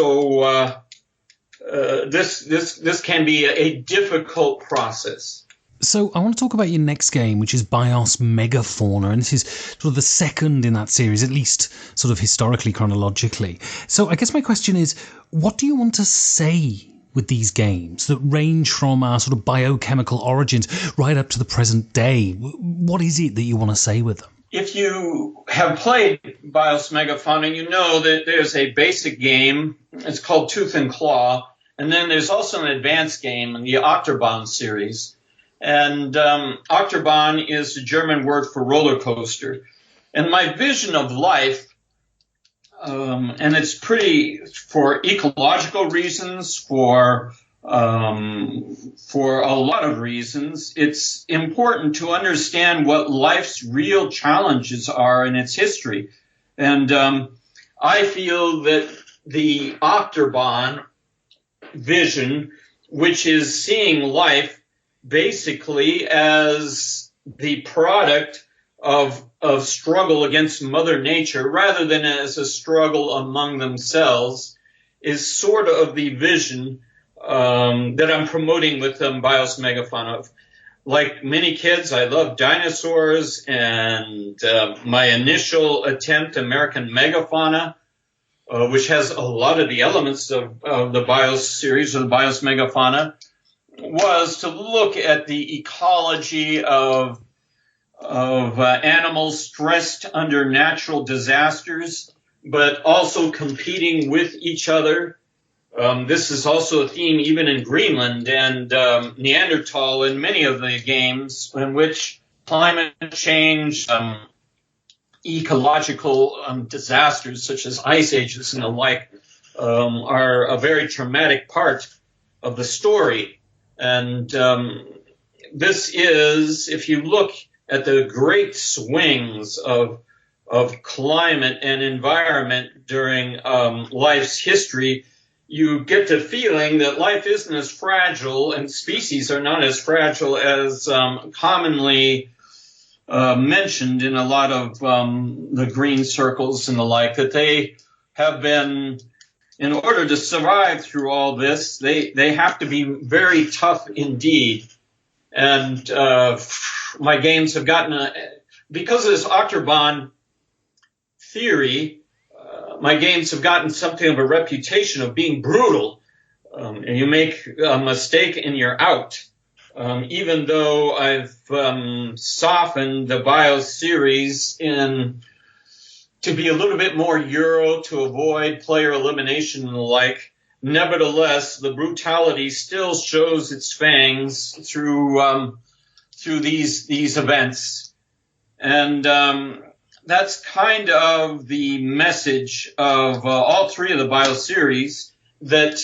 S2: can be a difficult process.
S1: So I want to talk about your next game, which is BIOS Megafauna, and this is sort of the second in that series, at least sort of historically, chronologically. So I guess my question is, what do you want to say with these games that range from our sort of biochemical origins right up to the present day? What is it that you want to say with them?
S2: If you have played BIOS Megafauna, you know that there's a basic game. It's called Tooth and Claw. And then there's also an advanced game in the Achterbahn series. And Achterbahn is the German word for roller coaster. And my vision of life, and it's pretty for ecological reasons, for a lot of reasons, it's important to understand what life's real challenges are in its history. And I feel that the Achterbahn vision which is seeing life basically as the product of struggle against Mother Nature rather than as a struggle among themselves, is sort of the vision that I'm promoting with Bios Megafauna. Like many kids, I love dinosaurs, and my initial attempt, American Megafauna, which has a lot of the elements of the Bios series or the Bios Megafauna, was to look at the ecology of animals stressed under natural disasters, but also competing with each other. This is also a theme even in Greenland and Neanderthal in many of the games, in which climate change, ecological disasters such as ice ages and the like are a very traumatic part of the story. And this is, if you look at the great swings of climate and environment during life's history, you get the feeling that life isn't as fragile and species are not as fragile as commonly mentioned in a lot of the green circles and the like, that they have been, in order to survive through all this, they have to be very tough indeed. And my games have gotten, because of this Octobon theory, my games have gotten something of a reputation of being brutal. And you make a mistake and you're out. Even though I've softened the Bios series to be a little bit more Euro to avoid player elimination and the like, nevertheless, the brutality still shows its fangs through these events. And that's kind of the message of all three of the Bios series, that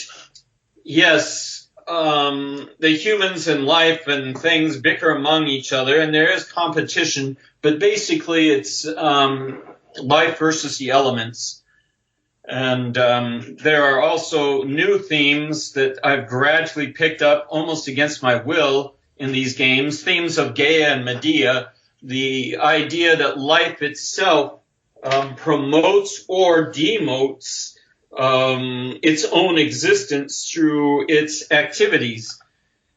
S2: yes, the humans and life and things bicker among each other, and there is competition, but basically it's life versus the elements. And there are also new themes that I've gradually picked up almost against my will in these games, themes of Gaia and Medea, the idea that life itself promotes or demotes its own existence through its activities.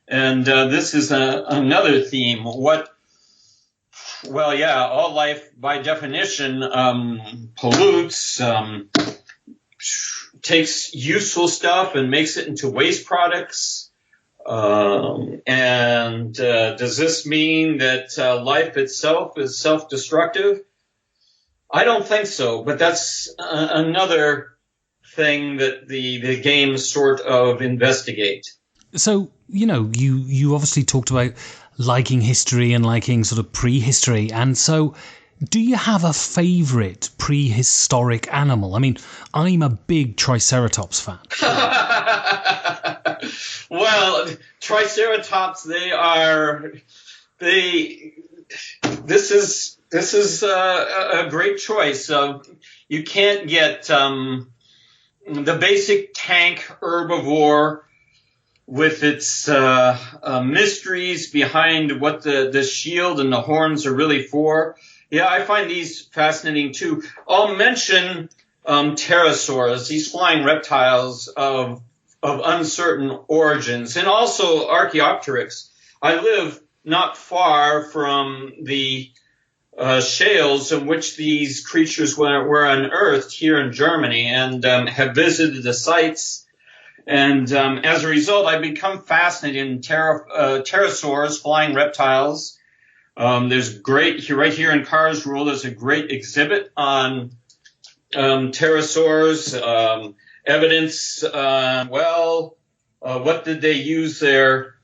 S2: And this is another theme. All life by definition pollutes, takes useful stuff and makes it into waste products. Does this mean that life itself is self-destructive? I don't think so, but that's another thing that the games sort of investigate.
S1: So, you obviously talked about liking history and liking sort of prehistory, and so do you have a favourite prehistoric animal? I mean, I'm a big Triceratops fan.
S2: Well, Triceratops, this is a great choice. You can't get the basic tank herbivore with its mysteries behind what the shield and the horns are really for. Yeah, I find these fascinating too. I'll mention pterosaurs, these flying reptiles of uncertain origins, and also Archaeopteryx. I live not far from the shales in which these creatures were unearthed here in Germany, and have visited the sites. And as a result, I've become fascinated in pterosaurs, flying reptiles. There's right here in Karlsruhe, there's a great exhibit on pterosaurs. Evidence, what did they use their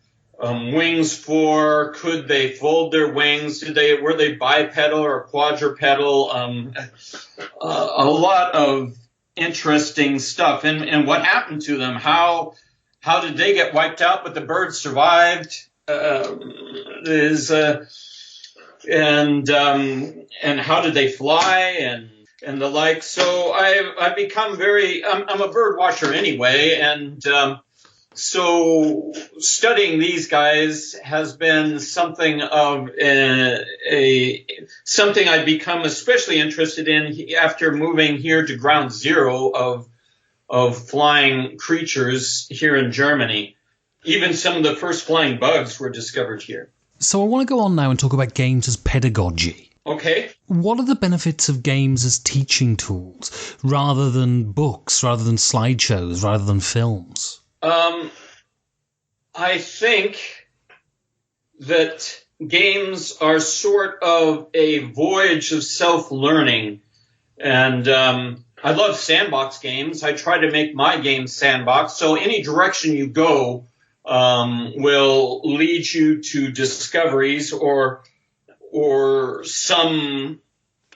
S2: wings for? Could they fold their wings? Were they bipedal or quadrupedal? A lot of interesting stuff. And what happened to them? How did they get wiped out, but the birds survived? And how did they fly and the like? So I've become I'm a bird watcher anyway, and So studying these guys has been something of something I've become especially interested in after moving here to ground zero of flying creatures here in Germany. Even some of the first flying bugs were discovered here.
S1: So I want to go on now and talk about games as pedagogy.
S2: Okay.
S1: What are the benefits of games as teaching tools rather than books, rather than slideshows, rather than films?
S2: I think that games are sort of a voyage of self-learning. And I love sandbox games. I try to make my games sandbox. So any direction you go will lead you to discoveries or some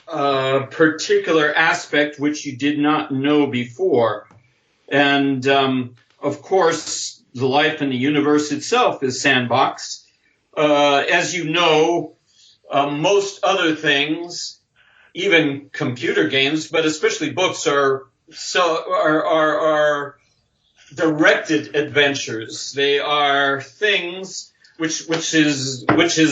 S2: particular aspect which you did not know before. And of course, the life in the universe itself is sandboxed. As you know, most other things, even computer games, but especially books, are directed adventures. They are things which is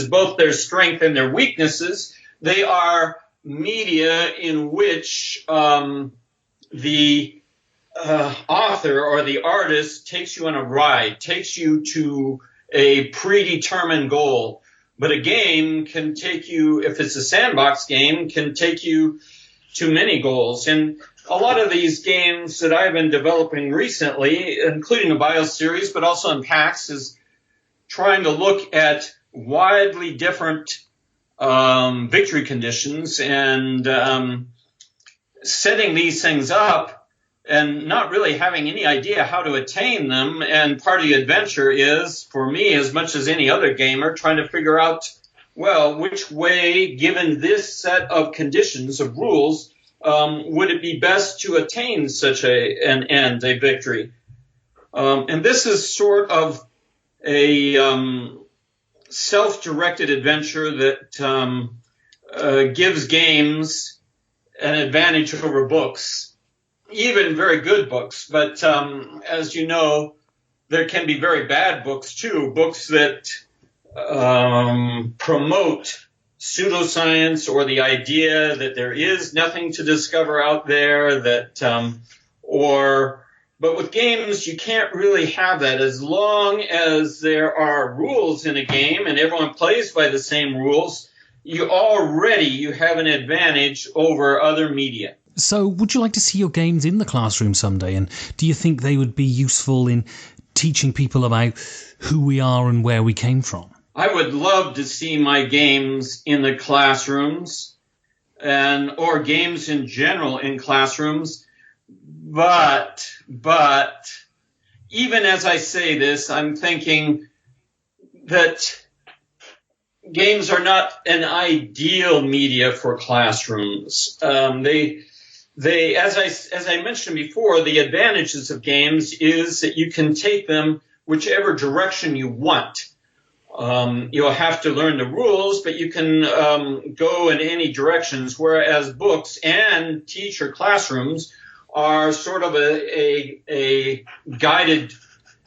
S2: both their strength and their weaknesses. They are media in which the author or the artist takes you on a ride, takes you to a predetermined goal. But a game can take you, if it's a sandbox game, can take you to many goals. And a lot of these games that I've been developing recently, including the BIOS series, but also in PAX, is trying to look at widely different victory conditions and setting these things up and not really having any idea how to attain them. And part of the adventure is, for me, as much as any other gamer, trying to figure out, well, which way, given this set of conditions, of rules, would it be best to attain such an end, a victory? And this is sort of a self-directed adventure that gives games an advantage over books. Even very good books, but as you know, there can be very bad books too, books that promote pseudoscience or the idea that there is nothing to discover out there, but with games, you can't really have that. As long as there are rules in a game and everyone plays by the same rules, you have an advantage over other media.
S1: So would you like to see your games in the classroom someday? And do you think they would be useful in teaching people about who we are and where we came from?
S2: I would love to see my games in the classrooms or games in general in classrooms. But even as I say this, I'm thinking that games are not an ideal media for classrooms. They, as I mentioned before, the advantages of games is that you can take them whichever direction you want. You'll have to learn the rules, but you can go in any directions, whereas books and teacher classrooms are sort of a guided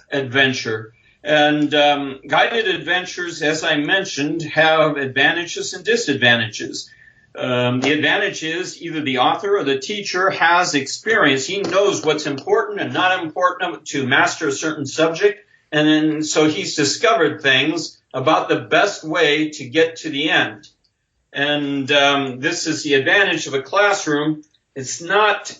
S2: adventure. And guided adventures, as I mentioned, have advantages and disadvantages. The advantage is either the author or the teacher has experience. He knows what's important and not important to master a certain subject. And then so he's discovered things about the best way to get to the end. And this is the advantage of a classroom. It's not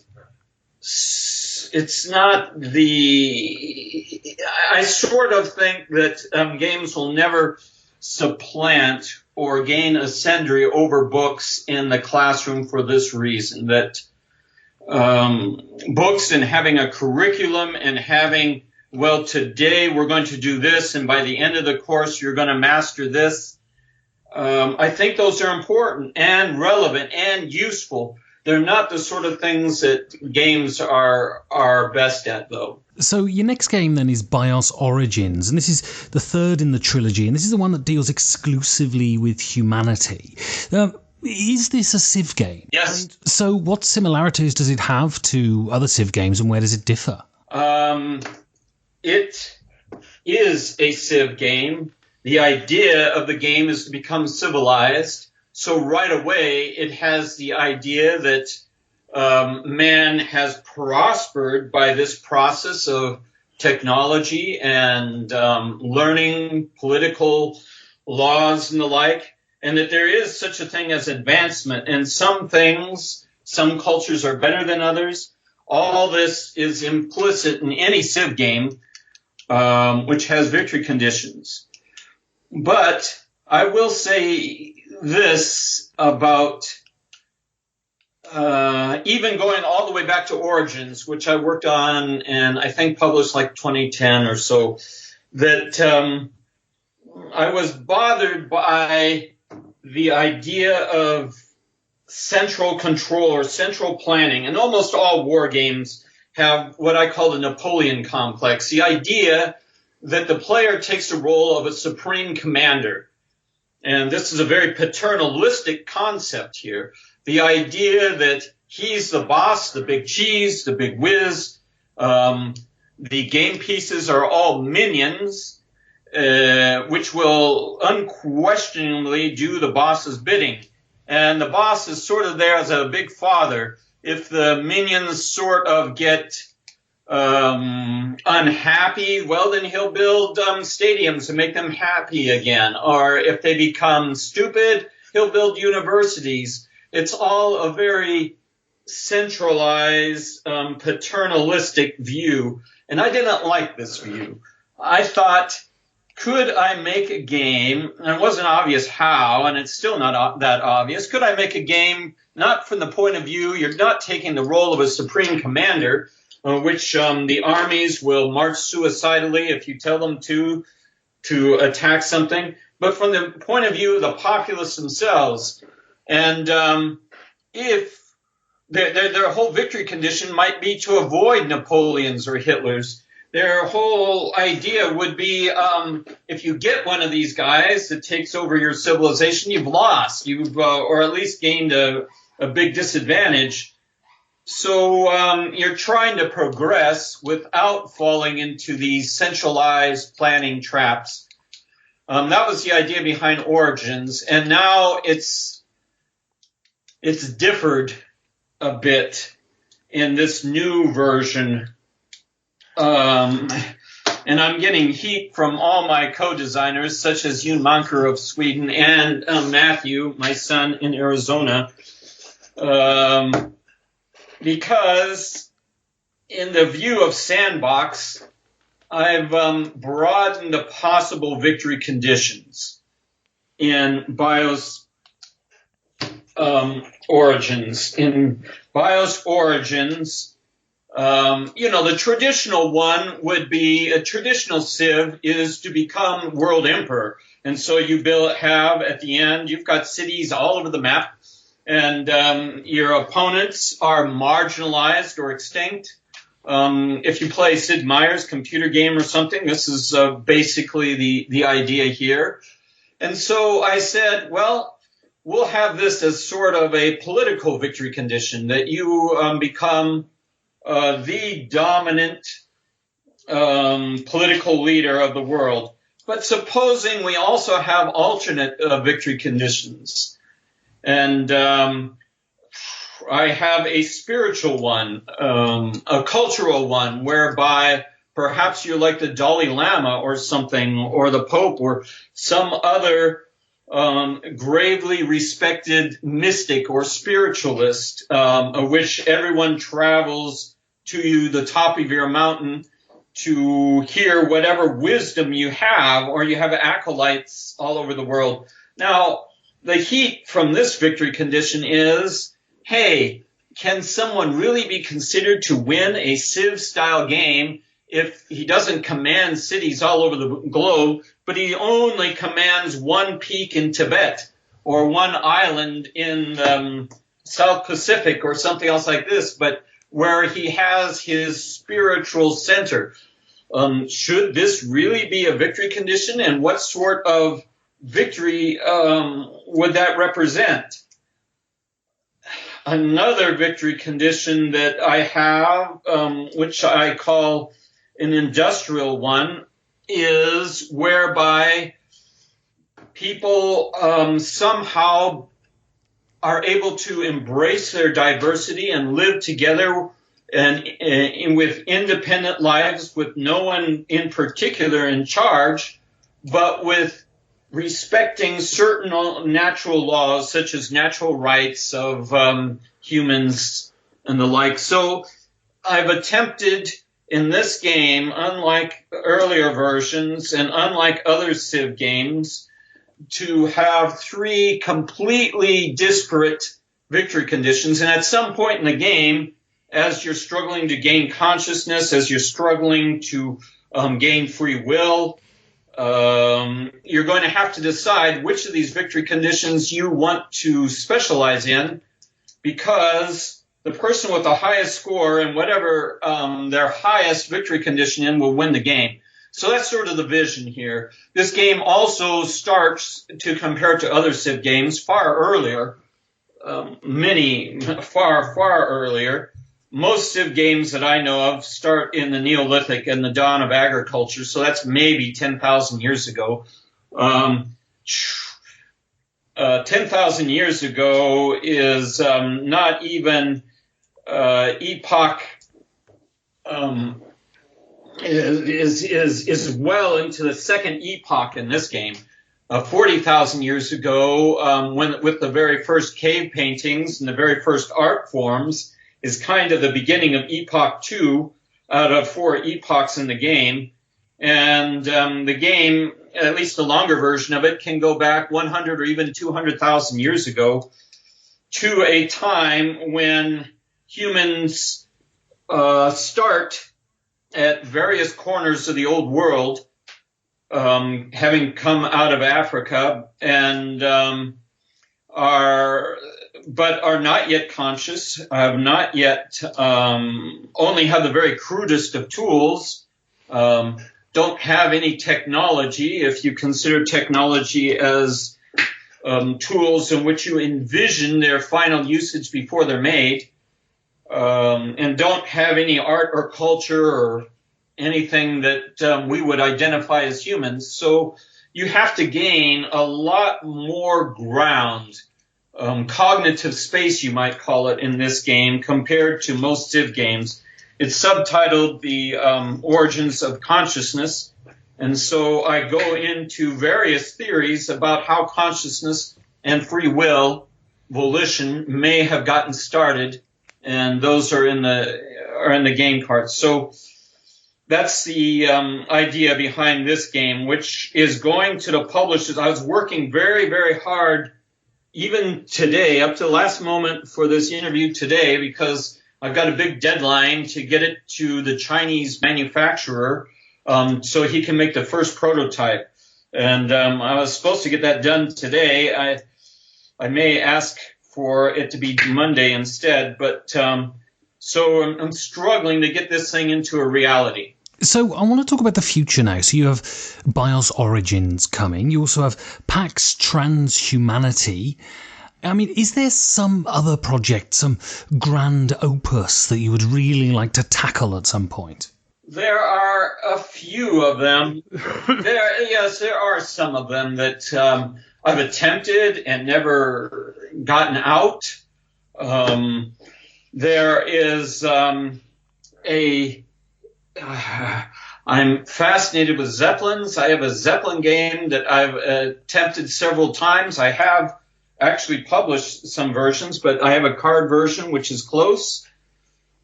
S2: I sort of think that games will never supplant or gain ascendancy over books in the classroom for this reason, that books and having a curriculum and having, well, today we're going to do this, and by the end of the course you're going to master this. I think those are important and relevant and useful. They're not the sort of things that games are best at, though.
S1: So your next game then is BIOS Origins, and this is the third in the trilogy, and this is the one that deals exclusively with humanity. Is this a Civ game?
S2: Yes.
S1: And so what similarities does it have to other Civ games, and where does it differ?
S2: It is a civ game. The idea of the game is to become civilized. So right away, it has the idea that man has prospered by this process of technology and learning political laws and the like, and that there is such a thing as advancement. And some things, some cultures are better than others. All this is implicit in any civ game, which has victory conditions. But I will say this about even going all the way back to Origins, which I worked on and I think published like 2010 or so, that I was bothered by the idea of central control or central planning. And almost all war games have what I call the Napoleon complex, the idea that the player takes the role of a supreme commander. And this is a very paternalistic concept here. The idea that he's the boss, the big cheese, the big whiz. The game pieces are all minions, which will unquestionably do the boss's bidding. And the boss is sort of there as a big father. If the minions sort of get unhappy, well, then he'll build stadiums to make them happy again. Or if they become stupid, he'll build universities. It's all a very centralized, paternalistic view. And I didn't like this view. I thought, could I make a game, and it wasn't obvious how, and it's still not that obvious, could I make a game not from the point of view, you're not taking the role of a supreme commander, which the armies will march suicidally if you tell them to attack something, but from the point of view of the populace themselves. And if their whole victory condition might be to avoid Napoleons or Hitlers. Their whole idea would be if you get one of these guys that takes over your civilization, you've lost, or at least gained a big disadvantage. So you're trying to progress without falling into these centralized planning traps. That was the idea behind Origins, and now it's differed a bit in this new version. And I'm getting heat from all my co-designers, such as Jon Manker of Sweden and Matthew, my son in Arizona, because in the view of Sandbox, I've broadened the possible victory conditions in BIOS Origins. In BIOS Origins, the traditional one would be, a traditional civ is to become world emperor. And so you have at the end, you've got cities all over the map, and your opponents are marginalized or extinct. If you play Sid Meier's computer game or something, this is basically the idea here. And so I said, well, we'll have this as sort of a political victory condition, that you become the dominant political leader of the world. But supposing we also have alternate victory conditions. And I have a spiritual one, a cultural one, whereby perhaps you're like the Dalai Lama or something, or the Pope, or some other gravely respected mystic or spiritualist, of which everyone travels to the top of your mountain to hear whatever wisdom you have, or you have acolytes all over the world. Now, the heat from this victory condition is, hey, can someone really be considered to win a Civ-style game if he doesn't command cities all over the globe, but he only commands one peak in Tibet or one island in the South Pacific or something else like this, but where he has his spiritual center? Should this really be a victory condition, and what sort of victory would that represent? Another victory condition that I have, which I call an industrial one, is whereby people somehow are able to embrace their diversity and live together and with independent lives with no one in particular in charge, but with respecting certain natural laws such as natural rights of humans and the like. So I've attempted in this game, unlike earlier versions and unlike other Civ games, to have 3 completely disparate victory conditions. And at some point in the game, as you're struggling to gain consciousness, as you're struggling to gain free will, you're going to have to decide which of these victory conditions you want to specialize in, because the person with the highest score and whatever their highest victory condition in will win the game. So that's sort of the vision here. This game also starts, to compare to other Civ games, far earlier, far earlier. Most Civ games that I know of start in the Neolithic and the dawn of agriculture, so that's maybe 10,000 years ago. 10,000 years ago is not even epoch, is well into the second epoch in this game. 40,000 years ago, with the very first cave paintings and the very first art forms, is kind of the beginning of Epoch 2 out of 4 epochs in the game. And the game, at least the longer version of it, can go back 100 or even 200,000 years ago to a time when humans start at various corners of the old world, having come out of Africa, and are not yet conscious, have not yet, only have the very crudest of tools, don't have any technology, if you consider technology as tools in which you envision their final usage before they're made, and don't have any art or culture or anything that we would identify as humans. So you have to gain a lot more ground, cognitive space, you might call it, in this game compared to most Civ games. It's subtitled The Origins of Consciousness, and so I go into various theories about how consciousness and free will, volition, may have gotten started, and those are in the game cards. So that's the idea behind this game, which is going to the publishers. I was working very, very hard, even today, up to the last moment for this interview today, because I've got a big deadline to get it to the Chinese manufacturer so he can make the first prototype. And I was supposed to get that done today. I may ask for it to be Monday instead, but so I'm struggling to get this thing into a reality.
S1: So I want to talk about the future now. So you have BIOS Origins coming. You also have PAX Transhumanity. I mean, is there some other project, some grand opus that you would really like to tackle at some point?
S2: There are a few of them. There are some of them that I've attempted and never gotten out. There is I'm fascinated with Zeppelins. I have a Zeppelin game that I've attempted several times. I have actually published some versions, but I have a card version which is close.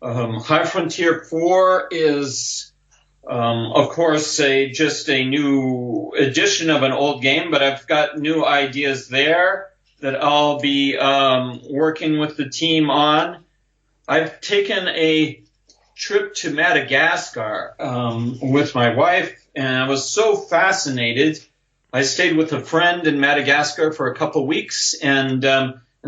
S2: High Frontier 4 is, of course, just a new edition of an old game, but I've got new ideas there that I'll be working with the team on. I've taken a trip to Madagascar with my wife, and I was so fascinated. I stayed with a friend in Madagascar for a couple weeks, and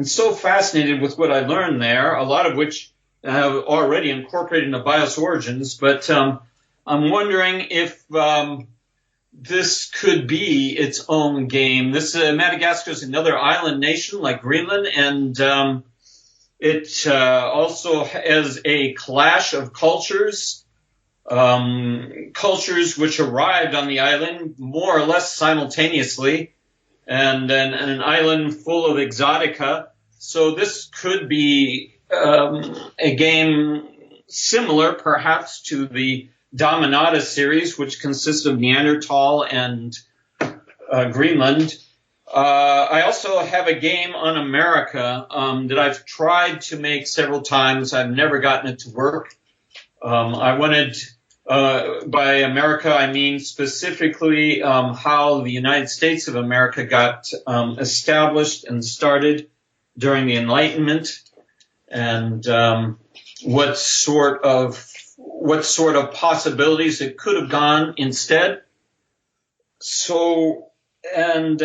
S2: so fascinated with what I learned there, a lot of which I have already incorporated into BIOS Origins, but I'm wondering if this could be its own game. Madagascar is another island nation like Greenland, and it also has a clash of cultures cultures which arrived on the island more or less simultaneously, and an island full of exotica. So this could be a game similar perhaps to the Dominata series, which consists of Neanderthal and Greenland. I also have a game on America that I've tried to make several times. I've never gotten it to work. I wanted, by America, I mean specifically how the United States of America got established and started during the Enlightenment, and what sort of possibilities it could have gone instead. So those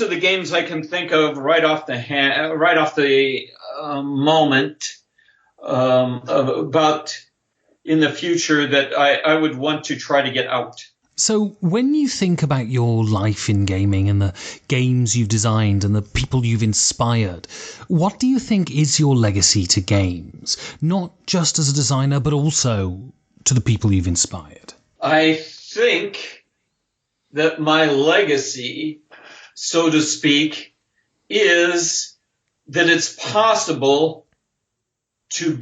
S2: are the games I can think of right off the moment about in the future that I would want to try to get out.
S1: So when you think about your life in gaming and the games you've designed and the people you've inspired, what do you think is your legacy to games? Not just as a designer, but also to the people you've inspired.
S2: I think that my legacy, so to speak, is that it's possible to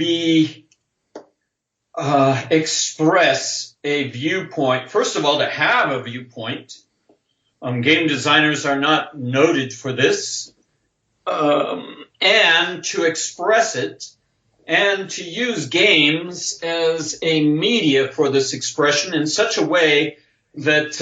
S2: express a viewpoint. First of all, to have a viewpoint. Game designers are not noted for this. And to express it, and to use games as a media for this expression in such a way that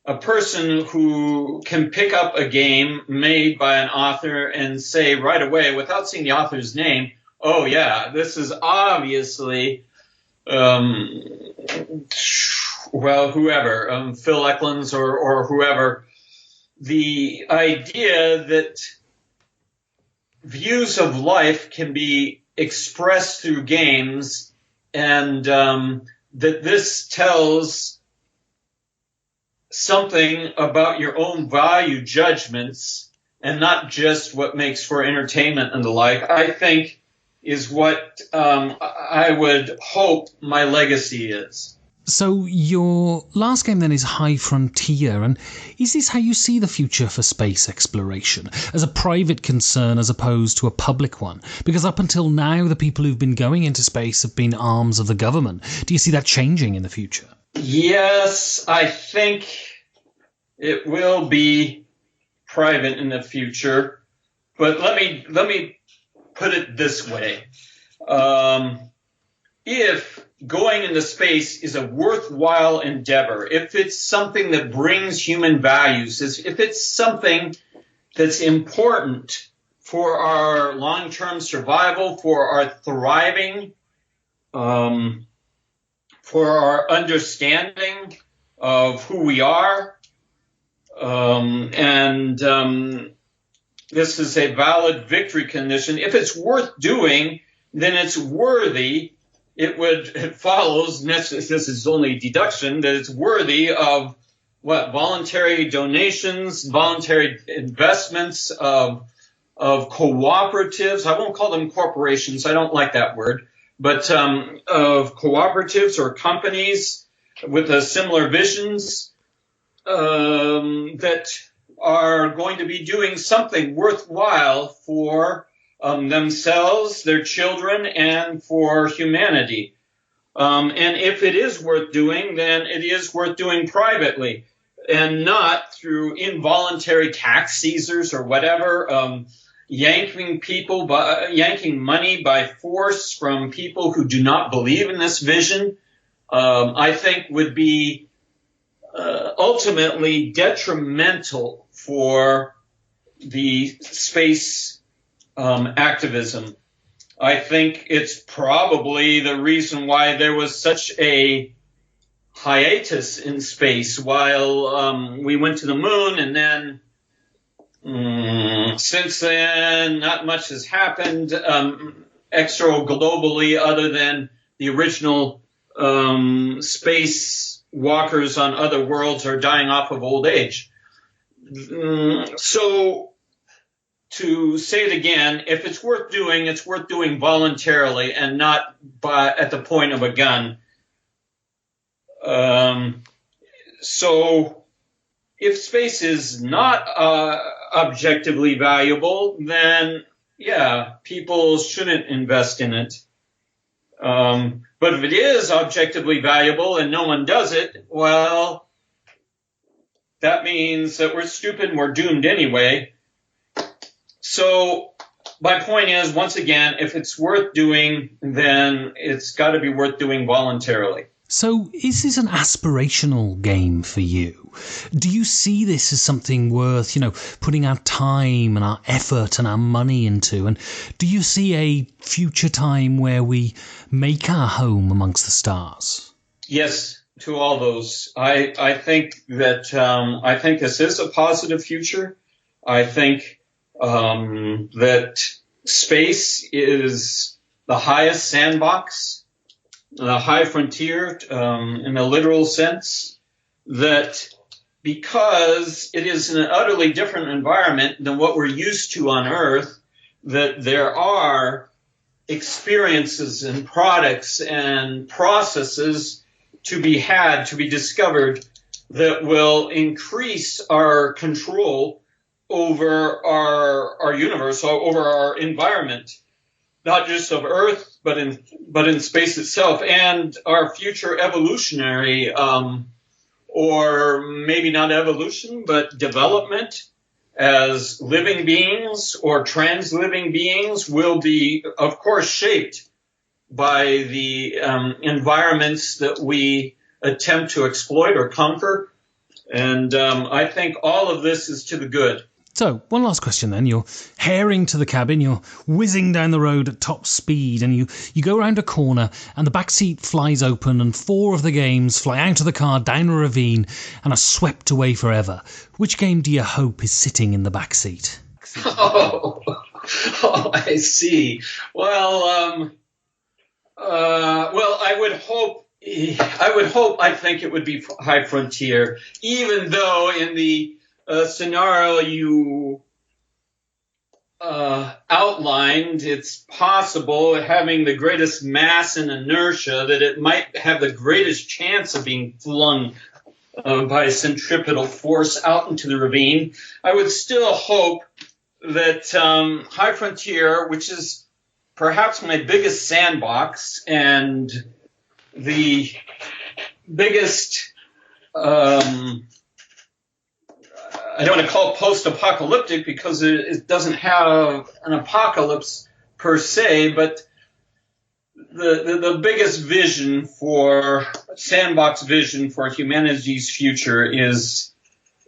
S2: a person who can pick up a game made by an author and say right away, without seeing the author's name, oh yeah, this is obviously, whoever, Phil Eklund or whoever. The idea that views of life can be expressed through games, and that this tells something about your own value judgments and not just what makes for entertainment and the like, I think is what I would hope my legacy is.
S1: So your last game then is High Frontier, and is this how you see the future for space exploration, as a private concern as opposed to a public one? Because up until now, the people who've been going into space have been arms of the government. Do you see that changing in the future?
S2: Yes, I think it will be private in the future, but let me put it this way. If going into space is a worthwhile endeavor, if it's something that brings human values, if it's something that's important for our long-term survival, for our thriving, for our understanding of who we are, and this is a valid victory condition. If it's worth doing, then it's worthy. It follows, this is only deduction, that it's worthy of voluntary donations, voluntary investments, of cooperatives. I won't call them corporations. I don't like that word. But of cooperatives or companies with similar visions that are going to be doing something worthwhile for themselves, their children, and for humanity. And if it is worth doing, then it is worth doing privately and not through involuntary tax seizures or whatever, yanking money by force from people who do not believe in this vision, I think would be ultimately detrimental for the space activism. I think it's probably the reason why there was such a hiatus in space while we went to the moon, and then since then not much has happened extra globally other than the original space walkers on other worlds are dying off of old age. So to say it again, if it's worth doing voluntarily and not at the point of a gun. So if space is not objectively valuable, then yeah, people shouldn't invest in it. But if it is objectively valuable and no one does it, well, that means that we're stupid and we're doomed anyway. So my point is, once again, if it's worth doing, then it's got to be worth doing voluntarily.
S1: So is this an aspirational game for you? Do you see this as something worth, putting our time and our effort and our money into? And do you see a future time where we make our home amongst the stars?
S2: Yes, to all those. I think that I think this is a positive future. I think that space is the highest sandbox, the high frontier in a literal sense, that because it is an utterly different environment than what we're used to on Earth, that there are experiences and products and processes to be had, to be discovered, that will increase our control over our universe, over our environment, not just of Earth, but in space itself, and our future evolutionary, or maybe not evolution, but development as living beings or trans-living beings will be, of course, shaped by the environments that we attempt to exploit or conquer. And I think all of this is to the good.
S1: So, one last question then. You're herring to the cabin, you're whizzing down the road at top speed, and you go around a corner, and the back seat flies open, and 4 of the games fly out of the car down a ravine and are swept away forever. Which game do you hope is sitting in the back seat?
S2: Oh, I see. Well, I think it would be High Frontier, even though in the scenario you outlined, it's possible, having the greatest mass and inertia, that it might have the greatest chance of being flung by centripetal force out into the ravine. I would still hope that High Frontier, which is perhaps my biggest sandbox and the biggest, I don't want to call it post-apocalyptic because it doesn't have an apocalypse per se, but the biggest vision for sandbox vision for humanity's future is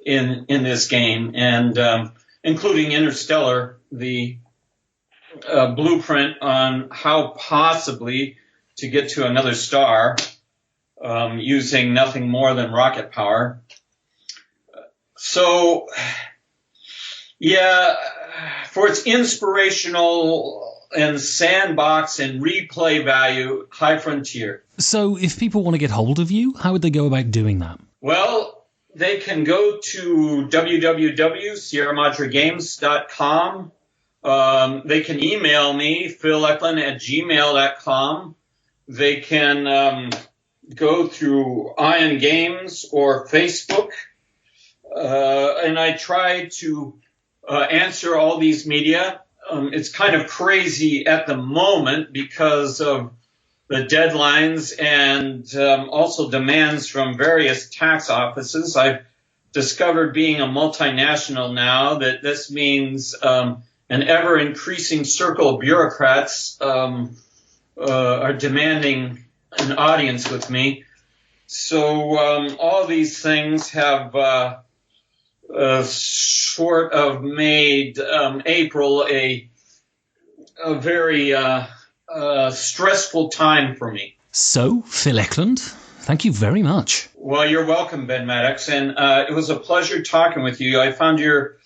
S2: in this game, and including Interstellar, the blueprint on how possibly to get to another star using nothing more than rocket power. So, yeah, for its inspirational and sandbox and replay value, High Frontier.
S1: So if people want to get hold of you, how would they go about doing that?
S2: Well, they can go to www.sierramadregames.com. They can email me, phileklund@gmail.com. They can go through Ion Games or Facebook. And I try to answer all these media. It's kind of crazy at the moment because of the deadlines and also demands from various tax offices. I've discovered, being a multinational now, that this means an ever-increasing circle of bureaucrats are demanding an audience with me. So all these things have sort of made April a very stressful time for me.
S1: So, Phil Eklund, thank you very much.
S2: Well, you're welcome, Ben Maddox, and it was a pleasure talking with you. I found your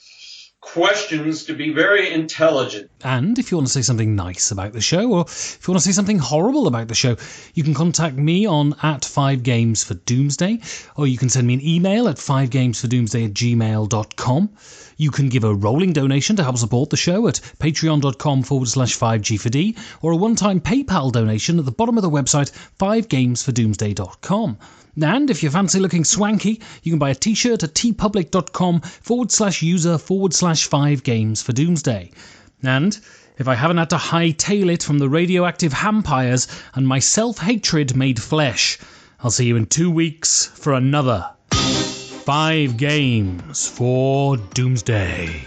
S2: questions to be very intelligent.
S1: And if you want to say something nice about the show, or if you want to say something horrible about the show, you can contact me on @5gamesfordoomsday, or you can send me an email at 5gamesfordoomsday@gmail.com. You can give a rolling donation to help support the show at patreon.com/5G4D or a one-time PayPal donation at the bottom of the website 5gamesfordoomsday.com. And if you fancy looking swanky, you can buy a t-shirt at tpublic.com/user/5gamesfordoomsday. And if I haven't had to hightail it from the radioactive vampires and my self-hatred made flesh, I'll see you in 2 weeks for another 5 Games for Doomsday.